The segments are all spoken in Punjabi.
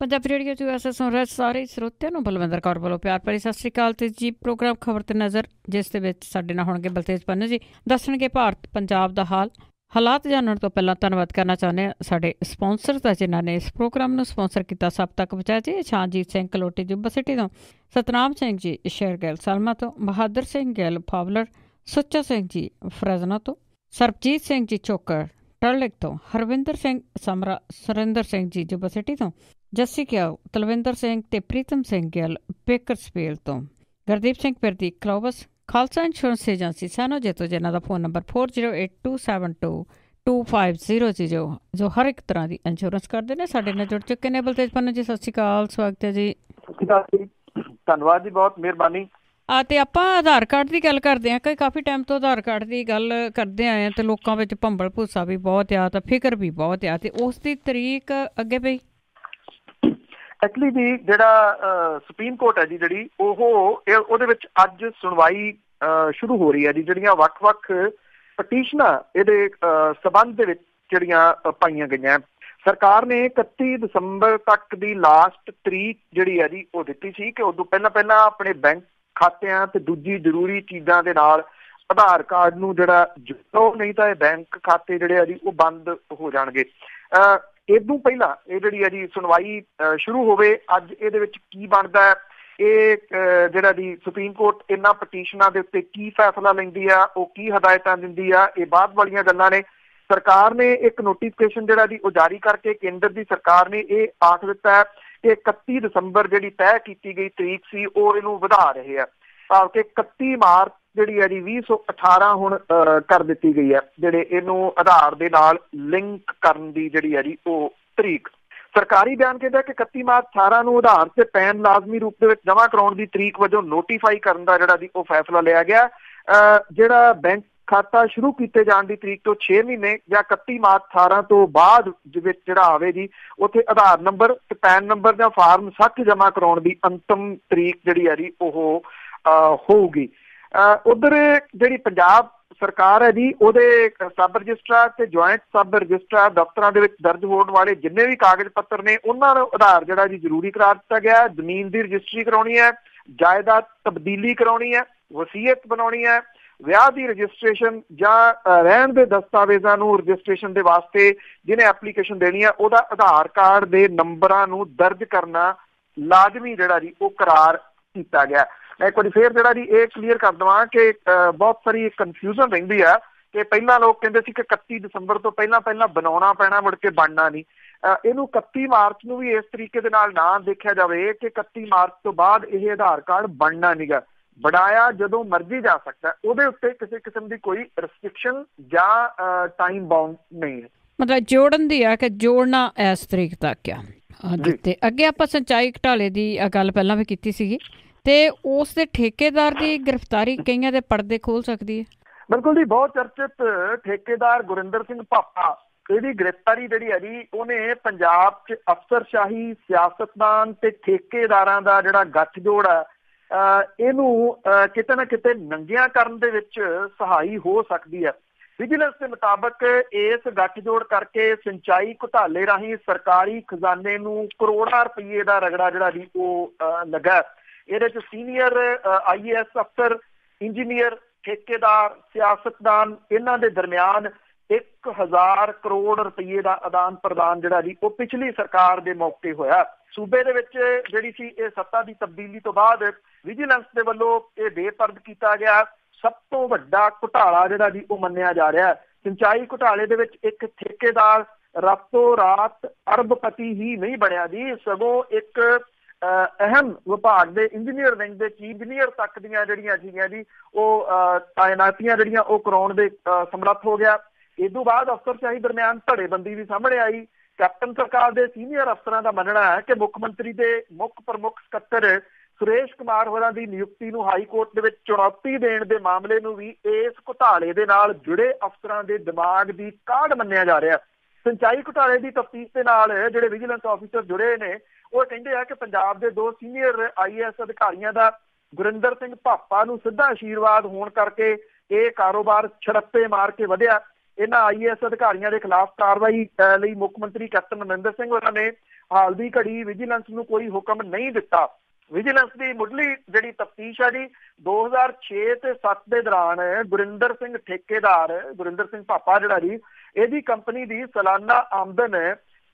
ਪੰਜਾਬੀ ਰੇਡੀਓ 'ਚ ਵੈਸੇ ਸੁਣ ਰਹੇ ਸਾਰੇ ਸਰੋਤਿਆਂ ਨੂੰ ਬਲਵਿੰਦਰ ਕੌਰ ਵੱਲੋਂ ਪਿਆਰ ਭਰੀ ਸਤਿ ਸ਼੍ਰੀ ਅਕਾਲ। ਤੇ ਜੀ ਪ੍ਰੋਗਰਾਮ ਖਬਰ ਤੇ ਨਜ਼ਰ, ਜਿਸ ਦੇ ਵਿੱਚ ਸਾਡੇ ਨਾਲ ਹੋਣਗੇ ਬਲਤੇਜ ਪੰਨੂ ਜੀ, ਦੱਸਣਗੇ ਭਾਰਤ ਪੰਜਾਬ ਦਾ ਹਾਲਾਤ। ਜਾਣਨ ਤੋਂ ਪਹਿਲਾਂ ਧੰਨਵਾਦ ਕਰਨਾ ਚਾਹੁੰਦੇ ਹਾਂ ਸਾਡੇ ਸਪੋਂਸਰ ਦਾ, ਜਿਨ੍ਹਾਂ ਨੇ ਇਸ ਪ੍ਰੋਗਰਾਮ ਨੂੰ ਸਪੋਂਸਰ ਕੀਤਾ। ਸਭ ਤੱਕ ਪਹੁੰਚਾਇਆ ਜੀ ਸ਼ਾਨਜੀਤ ਸਿੰਘ ਕਲੋਟੀ ਜੁੱਬਾ ਸਿਟੀ ਤੋਂ, ਸਤਨਾਮ ਸਿੰਘ ਜੀ ਸ਼ੇਰਗਿੱਲ ਸਲਮਾ ਤੋਂ, ਬਹਾਦਰ ਸਿੰਘ ਗਿੱਲ ਫਾਵਲਰ, ਸੁੱਚਾ ਸਿੰਘ ਜੀ ਫਰਜ਼ਨਾ ਤੋਂ, ਸਰਬਜੀਤ ਸਿੰਘ ਜੀ ਚੋਕਰ ਟਰਲਿਕ ਤੋਂ, ਹਰਵਿੰਦਰ ਸਿੰਘ ਸਮਰਾ, ਸੁਰਿੰਦਰ ਸਿੰਘ ਜੀ ਜੁੱਬਾ ਸਿਟੀ ਤੋਂ, ਜੱਸੀ ਕਿਆਓ, ਤਲਵਿੰਦਰ ਸਿੰਘ ਤੇ ਪ੍ਰੀਤਮ ਸਿੰਘ ਗਿੱਲ ਬੇਕਰਸਫੀਲਡ ਤੋਂ, ਗੁਰਦੀਪ ਸਿੰਘ ਪਿਰਦੀ ਕਲੋਬਸ, ਖਾਲਸਾ ਇੰਸ਼ੋਰੈਂਸ ਏਜੰਸੀ ਸੈਨੋ ਜੇਤੋ, ਜਿਨ੍ਹਾਂ ਦਾ ਫੋਨ ਨੰਬਰ 4082722500 ਜੋ ਹਰ ਇੱਕ ਤਰ੍ਹਾਂ ਦੀ ਇੰਸ਼ੋਰੈਂਸ ਕਰਦੇ ਨੇ। ਸਾਡੇ ਨਾਲ ਜੁੜ ਚੁੱਕੇ ਨੇ ਬਲਤੇਜ ਪੰਨੂ ਜੀ, ਸਤਿ ਸ਼੍ਰੀ ਅਕਾਲ, ਸਵਾਗਤ ਹੈ ਜੀ। ਸਤਿ ਸ਼੍ਰੀ ਅਕਾਲ ਜੀ, ਧੰਨਵਾਦ ਜੀ, ਬਹੁਤ ਮਿਹਰਬਾਨੀ। ਤੇ ਆਪਾਂ ਆਧਾਰ ਕਾਰਡ ਦੀ ਗੱਲ ਕਰਦੇ ਹਾਂ ਕਿ ਕਾਫੀ ਟਾਈਮ ਤੋਂ ਆਧਾਰ ਕਾਰਡ ਦੀ ਗੱਲ ਕਰਦੇ ਆਏ ਹਾਂ, ਤੇ ਲੋਕਾਂ ਵਿੱਚ ਭੰਬਲ ਭੂਸਾ ਵੀ ਬਹੁਤ ਆ, ਤਾਂ ਫਿਕਰ ਵੀ ਬਹੁਤ ਆ, ਤੇ ਉਸ ਦੀ ਤਰੀਕ ਅੱਗੇ ਪਈ। ਐਕਚੁਅਲੀ ਜੀ ਜਿਹੜਾ ਸੁਪਰੀਮ ਕੋਰਟ ਹੈ ਜੀ, ਜਿਹੜੀ ਉਹਦੇ ਵਿੱਚ ਅੱਜ ਸੁਣਵਾਈ ਸ਼ੁਰੂ ਹੋ ਰਹੀ ਹੈ ਜੀ। ਜਿਹੜੀਆਂ ਵੱਖ-ਵੱਖ ਪਟੀਸ਼ਨਾਂ ਇਹਦੇ ਸਬੰਧ ਦੇ ਵਿੱਚ ਜਿਹੜੀਆਂ ਪਾਈਆਂ ਗਈਆਂ, ਸਰਕਾਰ ਨੇ 31 ਦਸੰਬਰ ਤੱਕ ਦੀ ਲਾਸਟ ਤਰੀਕ ਜਿਹੜੀ ਹੈ ਜੀ ਉਹ ਦਿੱਤੀ ਸੀ ਕਿ ਉਦੋਂ ਪਹਿਲਾਂ ਆਪਣੇ ਬੈਂਕ ਖਾਤਿਆਂ ਤੇ ਦੂਜੀ ਜ਼ਰੂਰੀ ਚੀਜ਼ਾਂ ਦੇ ਨਾਲ ਆਧਾਰ ਕਾਰਡ ਨੂੰ ਜਿਹੜਾ ਜੋੜੋ, ਨਹੀਂ ਤਾਂ ਇਹ ਬੈਂਕ ਖਾਤੇ ਜਿਹੜੇ ਆ ਜੀ ਉਹ ਬੰਦ ਹੋ ਜਾਣਗੇ। ਇਦੋਂ ਪਹਿਲਾਂ ਇਹ ਜਿਹੜੀ ਹੈ ਜੀ ਸੁਣਵਾਈ ਸ਼ੁਰੂ ਹੋਵੇ। ਅੱਜ ਇਹਦੇ ਵਿੱਚ ਕੀ ਬਣਦਾ ਹੈ, ਇਹ ਜਿਹੜਾ ਜੀ ਸੁਪਰੀਮ ਕੋਰਟ ਇਹਨਾਂ ਪਟੀਸ਼ਨਾਂ ਦੇ ਉੱਤੇ ਕੀ ਫੈਸਲਾ ਲੈਂਦੀ ਆ, ਉਹ ਕੀ ਹਦਾਇਤਾਂ ਦਿੰਦੀ ਆ, ਇਹ ਬਾਅਦ ਵਾਲੀਆਂ ਗੱਲਾਂ ਨੇ। ਸਰਕਾਰ ਨੇ ਇੱਕ ਨੋਟੀਫਿਕੇਸ਼ਨ ਜਿਹੜਾ ਜੀ ਉਹ ਜਾਰੀ ਕਰਕੇ ਕੇਂਦਰ ਦੀ ਸਰਕਾਰ ਨੇ ਇਹ ਆਖ ਦਿੱਤਾ ਹੈ ਕਿ 31 ਦਸੰਬਰ ਜਿਹੜੀ ਤੈਅ ਕੀਤੀ ਗਈ ਤਰੀਕ ਸੀ ਉਹ ਇਹਨੂੰ ਵਧਾ ਰਹੇ ਆ, ਭਾਵ ਕਿ 31 ਮਾਰਚ ਜਿਹੜੀ ਹੈ ਜੀ 2018 ਹੁਣ ਕਰ ਦਿੱਤੀ ਗਈ ਹੈ, ਜਿਹੜੇ ਇਹਨੂੰ ਆਧਾਰ ਦੇ ਨਾਲ ਲਿੰਕ ਕਰਨ ਦੀ ਜਿਹੜੀ ਹੈ ਜੀ ਉਹ ਤਰੀਕ। ਸਰਕਾਰੀ ਬਿਆਨ ਕਹਿੰਦਾ ਕਿ 31 ਮਾਰਚ 18 ਨੂੰ ਆਧਾਰ ਤੇ ਪੈਨ ਲਾਜ਼ਮੀ ਰੂਪ ਦੇ ਵਿੱਚ ਜਮ੍ਹਾਂ ਕਰਾਉਣ ਦੀ ਤਰੀਕ ਵਜੋਂ ਨੋਟੀਫਾਈ ਕਰਨ ਦਾ ਜਿਹੜਾ ਜੀ ਉਹ ਫੈਸਲਾ ਲਿਆ ਗਿਆ। ਜਿਹੜਾ ਬੈਂਕ ਖਾਤਾ ਸ਼ੁਰੂ ਕੀਤੇ ਜਾਣ ਦੀ ਤਰੀਕ ਤੋਂ 6 ਮਹੀਨੇ ਜਾਂ 31 ਮਾਰਚ 18 ਤੋਂ ਬਾਅਦ ਦੇ ਵਿੱਚ ਜਿਹੜਾ ਆਵੇ ਜੀ, ਉੱਥੇ ਆਧਾਰ ਨੰਬਰ ਤੇ ਪੈਨ ਨੰਬਰ ਜਾਂ ਫਾਰਮ 60 ਜਮ੍ਹਾਂ ਕਰਾਉਣ ਦੀ ਅੰਤਮ ਤਰੀਕ ਜਿਹੜੀ ਹੈ ਜੀ ਉਹ ਹੋਊਗੀ। ਉਧਰ ਜਿਹੜੀ ਪੰਜਾਬ ਸਰਕਾਰ ਹੈ ਜੀ, ਉਹਦੇ ਸਬ ਰਜਿਸਟਰਾਰ ਤੇ ਜੁਆਇੰਟ ਸਬ ਰਜਿਸਟਰਾਰ ਦਫ਼ਤਰਾਂ ਦੇ ਵਿੱਚ ਦਰਜ ਹੋਣ ਵਾਲੇ ਜਿੰਨੇ ਵੀ ਕਾਗਜ਼ ਪੱਤਰ ਨੇ, ਉਹਨਾਂ ਨੂੰ ਆਧਾਰ ਜਿਹੜਾ ਜੀ ਜ਼ਰੂਰੀ ਕਰਾਰ ਦਿੱਤਾ ਗਿਆ। ਜ਼ਮੀਨ ਦੀ ਰਜਿਸਟਰੀ ਕਰਾਉਣੀ ਹੈ, ਜਾਇਦਾਦ ਤਬਦੀਲੀ ਕਰਾਉਣੀ ਹੈ, ਵਸੀਅਤ ਬਣਾਉਣੀ ਹੈ, ਵਿਆਹ ਦੀ ਰਜਿਸਟ੍ਰੇਸ਼ਨ ਜਾਂ ਰਹਿਣ ਦੇ ਦਸਤਾਵੇਜ਼ਾਂ ਨੂੰ ਰਜਿਸਟ੍ਰੇਸ਼ਨ ਦੇ ਵਾਸਤੇ ਜਿਹਨੇ ਐਪਲੀਕੇਸ਼ਨ ਦੇਣੀ ਹੈ, ਉਹਦਾ ਆਧਾਰ ਕਾਰਡ ਦੇ ਨੰਬਰਾਂ ਨੂੰ ਦਰਜ ਕਰਨਾ ਲਾਜ਼ਮੀ ਜਿਹੜਾ ਜੀ ਉਹ ਕਰਾਰ ਕੀਤਾ ਗਿਆ। ਮੈਂ ਇੱਕ ਵਾਰੀ ਫੇਰ ਜਿਹੜਾ ਜੀ ਇਹ ਕਲੀਅਰ ਕਰ ਦੇਵਾਂ ਕਿ ਬਹੁਤ ਸਾਰੀ ਕਨਫਿਊਜ਼ਨ ਰਹਿੰਦੀ ਆ ਕਿ ਪਹਿਲਾਂ ਲੋਕ ਕਹਿੰਦੇ ਸੀ ਕਿ 31 ਦਸੰਬਰ ਤੋਂ ਪਹਿਲਾਂ ਬਣਾਉਣਾ ਪੈਣਾ, ਮੁੜ ਕੇ ਬਣਨਾ ਨਹੀਂ। ਇਹਨੂੰ 31 ਮਾਰਚ ਨੂੰ ਵੀ ਇਸ ਤਰੀਕੇ ਦੇ ਨਾਲ ਨਾ ਦੇਖਿਆ ਜਾਵੇ ਕਿ 31 ਮਾਰਚ ਤੋਂ ਬਾਅਦ ਇਹ ਆਧਾਰ ਕਾਰਡ ਬਣਨਾ ਨੀਗਾ, ਬਣਾਇਆ ਜਦੋਂ ਮਰਜ਼ੀ ਜਾ ਸਕਦਾ। ਉਹਦੇ ਉੱਤੇ ਕਿਸੇ ਕਿਸਮ ਦੀ ਕੋਈ ਰਿਸਟ੍ਰਿਕਸ਼ਨ ਜਾਂ ਟਾਈਮ ਬਾਉਂਡ ਨਹੀਂ ਹੈ। ਮਤਲਬ ਜੋੜਨ ਦੀ ਆ ਕਿ ਜੋੜਨਾ ਇਸ ਤਰੀਕ ਤੱਕ ਆ। ਤੇ ਅੱਗੇ ਆਪਾਂ ਸਿੰਚਾਈ ਘੁਟਾਲੇ ਦੀ ਗੱਲ ਪਹਿਲਾਂ ਵੀ ਕੀਤੀ ਸੀਗੀ, ਤੇ ਉਸ ਦੇ ਠੇਕੇਦਾਰ ਦੀ ਗ੍ਰਿਫਤਾਰੀ ਕਈਆਂ ਦੇ ਪਰਦੇ ਖੋਲ ਸਕਦੀ ਹੈ। ਬਿਲਕੁਲ ਜੀ, ਬਹੁਤ ਚਰਚਿਤ ਠੇਕੇਦਾਰ ਗੁਰਿੰਦਰ ਸਿੰਘ ਭਾਪਾ, ਇਹਦੀ ਗ੍ਰਿਫਤਾਰੀ ਜਿਹੜੀ ਹੈ ਜੀ, ਉਹਨੇ ਪੰਜਾਬ 'ਚ ਅਫਸਰਸ਼ਾਹੀ, ਸਿਆਸਤਦਾਨ ਤੇ ਠੇਕੇਦਾਰਾਂ ਦਾ ਜਿਹੜਾ ਗੱਠਜੋੜ ਹੈ, ਇਹਨੂੰ ਕਿਤੇ ਨਾ ਕਿਤੇ ਨੰਗਿਆਂ ਕਰਨ ਦੇ ਵਿੱਚ ਸਹਾਈ ਹੋ ਸਕਦੀ ਹੈ। ਵਿਜੀਲੈਂਸ ਦੇ ਮੁਤਾਬਕ ਇਸ ਗੱਠਜੋੜ ਕਰਕੇ ਸਿੰਚਾਈ ਘੁਟਾਲੇ ਰਾਹੀਂ ਸਰਕਾਰੀ ਖਜ਼ਾਨੇ ਨੂੰ ਕਰੋੜਾਂ ਰੁਪਈਏ ਦਾ ਰਗੜਾ ਜਿਹੜਾ ਜੀ ਉਹ ਲੱਗਾ। ਇਹਦੇ 'ਚ ਸੀਨੀਅਰ IAS ਅਫਸਰ, ਇੰਜੀਨੀਅਰ, ਠੇਕੇਦਾਰ, ਸਿਆਸਤਦਾਨ, ਇਹਨਾਂ ਦੇ ਦਰਮਿਆਨ 1000 ਕਰੋੜ ਰੁਪਈਏ ਦਾ ਆਦਾਨ ਪ੍ਰਦਾਨ ਜਿਹੜਾ ਜੀ ਉਹ ਪਿਛਲੀ ਸਰਕਾਰ ਦੇ ਮੌਕੇ ਹੋਇਆ। ਸੂਬੇ ਦੇ ਵਿੱਚ ਜਿਹੜੀ ਸੀ ਇਹ ਸੱਤਾ ਦੀ ਤਬਦੀਲੀ ਤੋਂ ਬਾਅਦ ਵਿਜੀਲੈਂਸ ਦੇ ਵੱਲੋਂ ਇਹ ਬੇਪਰਦ ਕੀਤਾ ਗਿਆ ਸਭ ਤੋਂ ਵੱਡਾ ਘੁਟਾਲਾ ਜਿਹੜਾ ਜੀ ਉਹ ਮੰਨਿਆ ਜਾ ਰਿਹਾ। ਸਿੰਚਾਈ ਘੁਟਾਲੇ ਦੇ ਵਿੱਚ ਇੱਕ ਠੇਕੇਦਾਰ ਰਾਤੋਂ ਰਾਤ ਅਰਬਪਤੀ ਹੀ ਨਹੀਂ ਬਣਿਆ ਜੀ, ਸਗੋਂ ਇੱਕ ਅਹਿਮ ਵਿਭਾਗ ਦੇ ਇੰਜੀਨੀਅਰ ਵਿੰਗ ਦੇ ਚੀਫ ਇੰਜੀਨੀਅਰ ਤੱਕ ਦੀਆਂ ਜਿਹੜੀਆਂ ਸੀਗੀਆਂ ਜੀ ਉਹ ਤਾਇਨਾਤੀਆਂ ਜਿਹੜੀਆਂ ਉਹ ਕਰਾਉਣ ਦੇ ਸਮਰੱਥ ਹੋ ਗਿਆ। ਇਸ ਤੋਂ ਬਾਅਦ ਅਫਸਰਸ਼ਾਹੀ ਦਰਮਿਆਨ ਧੜੇਬੰਦੀ ਵੀ ਸਾਹਮਣੇ ਆਈ। ਕੈਪਟਨ ਸਰਕਾਰ ਦੇ ਸੀਨੀਅਰ ਅਫਸਰਾਂ ਦਾ ਮੰਨਣਾ ਹੈ ਕਿ ਮੁੱਖ ਮੰਤਰੀ ਦੇ ਮੁੱਖ ਪ੍ਰਮੁੱਖ ਸਕੱਤਰ ਸੁਰੇਸ਼ ਕੁਮਾਰ ਹੋਰਾਂ ਦੀ ਨਿਯੁਕਤੀ ਨੂੰ ਹਾਈ ਕੋਰਟ ਦੇ ਵਿੱਚ ਚੁਣੌਤੀ ਦੇਣ ਦੇ ਮਾਮਲੇ ਨੂੰ ਵੀ ਇਸ ਘੁਟਾਲੇ ਦੇ ਨਾਲ ਜੁੜੇ ਅਫਸਰਾਂ ਦੇ ਦਿਮਾਗ ਦੀ ਕਾਢ ਮੰਨਿਆ ਜਾ ਰਿਹਾ। ਸਿੰਚਾਈ ਘੁਟਾਲੇ ਦੀ ਤਫਤੀਸ਼ ਦੇ ਨਾਲ ਜਿਹੜੇ ਵਿਜੀਲੈਂਸ ਆਫੀਸਰ ਜੁੜੇ ਨੇ, ਉਹ ਕਹਿੰਦੇ ਆ ਕਿ ਪੰਜਾਬ ਦੇ 2 ਸੀਨੀਅਰ IAS ਅਧਿਕਾਰੀਆਂ ਦਾ ਗੁਰਿੰਦਰ ਸਿੰਘ ਭਾਪਾ ਨੂੰ ਸਿੱਧਾ ਆਸ਼ੀਰਵਾਦ ਹੋਣ ਕਰਕੇ ਇਹ ਕਾਰੋਬਾਰ ਛੜੱਪੇ ਮਾਰ ਕੇ ਵਧਿਆ। ਇਹਨਾਂ IAS ਅਧਿਕਾਰੀਆਂ ਦੇ ਖਿਲਾਫ ਕਾਰਵਾਈ ਲਈ ਮੁੱਖ ਮੰਤਰੀ ਕੈਪਟਨ ਅਮਰਿੰਦਰ ਸਿੰਘ ਹੋਰਾਂ ਨੇ ਹਾਲ ਦੀ ਘੜੀ ਵਿਜੀਲੈਂਸ ਨੂੰ ਕੋਈ ਹੁਕਮ ਨਹੀਂ ਦਿੱਤਾ। ਵਿਜੀਲੈਂਸ ਦੀ ਮੁੱਢਲੀ ਜਿਹੜੀ ਤਫਤੀਸ਼ ਹੈ ਜੀ 2006 ਤੇ 7 ਦੇ ਦੌਰਾਨ ਗੁਰਿੰਦਰ ਸਿੰਘ ਠੇਕੇਦਾਰ, ਗੁਰਿੰਦਰ ਸਿੰਘ ਭਾਪਾ ਜਿਹੜਾ ਜੀ, ਇਹਦੀ ਕੰਪਨੀ ਦੀ ਸਾਲਾਨਾ ਆਮਦਨ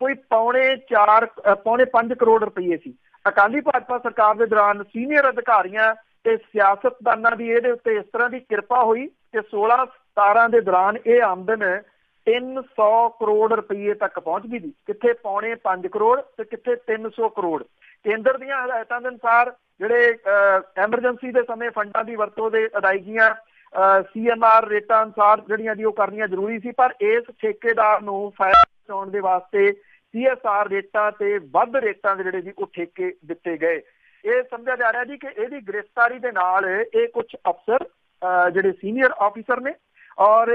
ਕੋਈ ਪੌਣੇ 5 ਕਰੋੜ ਰੁਪਏ ਸੀ। ਅਕਾਲੀ ਭਾਜਪਾ ਸਰਕਾਰ ਦੇ ਦੌਰਾਨ ਸੀਨੀਅਰ ਅਧਿਕਾਰੀਆਂ ਤੇ ਸਿਆਸਤਦਾਨਾਂ ਦੀ ਇਹਦੇ ਉੱਤੇ ਇਸ ਤਰ੍ਹਾਂ ਦੀ ਕਿਰਪਾ ਹੋਈ ਕਿ 16-17 ਦੇ ਦੌਰਾਨ ਇਹ ਆਮਦਨ 300 ਕਰੋੜ ਰੁਪਏ ਤੱਕ ਪਹੁੰਚ ਗਈ ਜੀ। ਕਿੱਥੇ ਪੌਣੇ 5 ਕਰੋੜ ਤੇ ਕਿੱਥੇ 300 ਕਰੋੜ। ਕੇਂਦਰ ਦੀਆਂ ਹਦਾਇਤਾਂ ਦੇ ਅਨੁਸਾਰ ਜਿਹੜੇ ਐਮਰਜੈਂਸੀ ਦੇ ਸਮੇਂ ਫੰਡਾਂ ਦੀ ਵਰਤੋਂ ਦੇ ਅਦਾਇਗੀਆਂ CMR ਰੇਟਾਂ ਅਨੁਸਾਰ ਜਿਹੜੀਆਂ ਜੀ ਉਹ ਕਰਨੀਆਂ ਜ਼ਰੂਰੀ ਸੀ, ਪਰ ਇਸ ਠੇਕੇਦਾਰ ਨੂੰ ਫਾਇਦਾ ਪਹੁੰਚਾਉਣ ਦੇ ਵਾਸਤੇ CSR ਰੇਟਾਂ ਤੇ ਵੱਧ ਰੇਟਾਂ ਦੇ ਜਿਹੜੇ ਜੀ ਉਹ ਠੇਕੇ ਦਿੱਤੇ ਗਏ। ਇਹ ਸਮਝਿਆ ਜਾ ਰਿਹਾ ਜੀ ਕਿ ਇਹਦੀ ਗ੍ਰਿਫਤਾਰੀ ਦੇ ਨਾਲ ਇਹ ਕੁਝ ਅਫਸਰ ਜਿਹੜੇ ਸੀਨੀਅਰ ਆਫਿਸਰ ਨੇ ਔਰ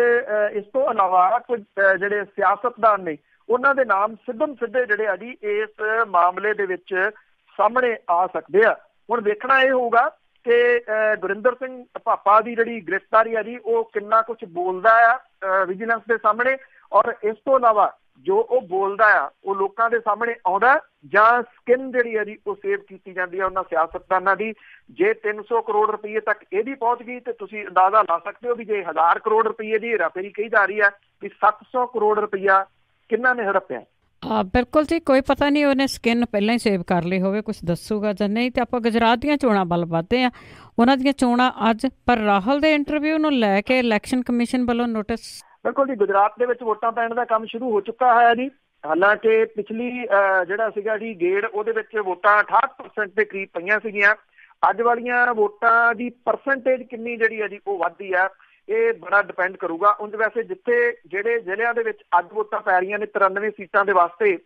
ਇਸ ਤੋਂ ਇਲਾਵਾ ਕੁਝ ਜਿਹੜੇ ਸਿਆਸਤਦਾਨ ਨੇ ਉਹਨਾਂ ਦੇ ਨਾਮ ਸਿੱਧੇ ਜਿਹੜੇ ਆ ਜੀ ਇਸ ਮਾਮਲੇ ਦੇ ਵਿੱਚ ਸਾਹਮਣੇ ਆ ਸਕਦੇ ਆ। ਹੁਣ ਵੇਖਣਾ ਇਹ ਹੋਊਗਾ ਕਿ ਗੁਰਿੰਦਰ ਸਿੰਘ ਭਾਪਾ ਦੀ ਜਿਹੜੀ ਗ੍ਰਿਫਤਾਰੀ ਆ ਜੀ ਉਹ ਕਿੰਨਾ ਕੁਝ ਬੋਲਦਾ ਆ ਵਿਜੀਲੈਂਸ ਦੇ ਸਾਹਮਣੇ, ਔਰ ਇਸ ਤੋਂ ਇਲਾਵਾ ਜੋ ਉਹ ਬੋਲਦਾ ਆ ਉਹ ਲੋਕਾਂ ਦੇ ਸਾਹਮਣੇ ਆਉਂਦਾ ਜਾਂ ਸਕਿਨ ਜਿਹੜੀ ਹੈ ਜੀ ਉਹ ਸੇਵ ਕੀਤੀ ਜਾਂਦੀ ਹੈ ਉਹਨਾਂ ਸਿਆਸਤਦਾਨਾਂ ਦੀ। ਜੇ 300 ਕਰੋੜ ਰੁਪਏ ਤੱਕ ਇਹਦੀ ਪਹੁੰਚ ਗਈ ਤੇ ਤੁਸੀਂ ਅੰਦਾਜ਼ਾ ਲਾ ਸਕਦੇ ਹੋ ਵੀ ਜੇ 1000 ਕਰੋੜ ਰੁਪਏ ਦੀ ਹੇਰਾਫੇਰੀ ਕਹੀ ਜਾ ਰਹੀ ਹੈ ਵੀ 700 ਕਰੋੜ ਰੁਪਇਆ ਕਿੰਨਾ ਨੇ ਹੜੱਪਿਆ। ਬਿਲਕੁਲ ਜੀ, ਕੋਈ ਪਤਾ ਨਹੀਂ ਉਹਨੇ ਸਕਿਨ ਪਹਿਲਾਂ ਹੀ ਸੇਵ ਕਰ ਲਈ ਹੋਵੇ, ਕੁਛ ਦੱਸੂਗਾ ਜਾਂ ਨਹੀਂ। ਤੇ ਆਪਾਂ ਗੁਜਰਾਤ ਦੀਆਂ ਚੋਣਾਂ ਵੱਲ ਵੱਧਦੇ ਹਾਂ। ਉਹਨਾਂ ਦੀਆਂ ਚੋਣਾਂ ਅੱਜ, ਪਰ ਰਾਹੁਲ ਦੇ ਇੰਟਰਵਿਊ ਨੂੰ ਲੈ ਕੇ ਇਲੈਕਸ਼ਨ ਕਮਿਸ਼ਨ ਵੱਲੋਂ ਨੋਟਿਸ। ਬਿਲਕੁਲ ਜੀ, ਗੁਜਰਾਤ ਦੇ ਵਿੱਚ ਵੋਟਾਂ ਪੈਣ ਦਾ ਕੰਮ ਸ਼ੁਰੂ ਹੋ ਚੁੱਕਾ ਹੈ ਜੀ। ਹਾਲਾਂਕਿ ਪਿਛਲੀ ਜਿਹੜਾ ਸੀਗਾ ਜੀ ਗੇੜ ਉਹਦੇ ਵਿੱਚ ਵੋਟਾਂ 68% ਦੇ ਕਰੀਬ ਪਈਆਂ ਸੀਗੀਆਂ। ਅੱਜ ਵਾਲੀਆਂ ਵੋਟਾਂ ਦੀ ਪਰਸੈਂਟੇਜ ਕਿੰਨੀ ਜਿਹੜੀ ਹੈ ਜੀ ਉਹ ਵੱਧਦੀ ਆ, ਇਹ ਬੜਾ ਡਿਪੈਂਡ ਕਰੂਗਾ। ਉਂਝ ਵੈਸੇ ਜਿੱਥੇ ਜਿਹੜੇ ਜ਼ਿਲ੍ਹਿਆਂ ਦੇ ਵਿੱਚ ਅੱਜ ਵੋਟਾਂ ਪੈ ਰਹੀਆਂ ਨੇ 93 ਸੀਟਾਂ ਦੇ ਵਾਸਤੇ,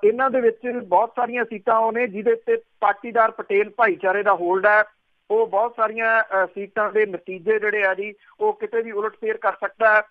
ਇਹਨਾਂ ਦੇ ਵਿੱਚ ਬਹੁਤ ਸਾਰੀਆਂ ਸੀਟਾਂ ਉਹ ਨੇ ਜਿਹਦੇ ਉੱਤੇ ਪਾਟੀਦਾਰ ਪਟੇਲ ਭਾਈਚਾਰੇ ਦਾ ਹੋਲਡ ਹੈ। ਉਹ ਬਹੁਤ ਸਾਰੀਆਂ ਸੀਟਾਂ ਦੇ ਨਤੀਜੇ ਜਿਹੜੇ ਆ ਜੀ ਉਹ ਕਿਤੇ ਵੀ ਉਲਟ ਫੇਰ ਕਰ ਸਕਦਾ ਹੈ।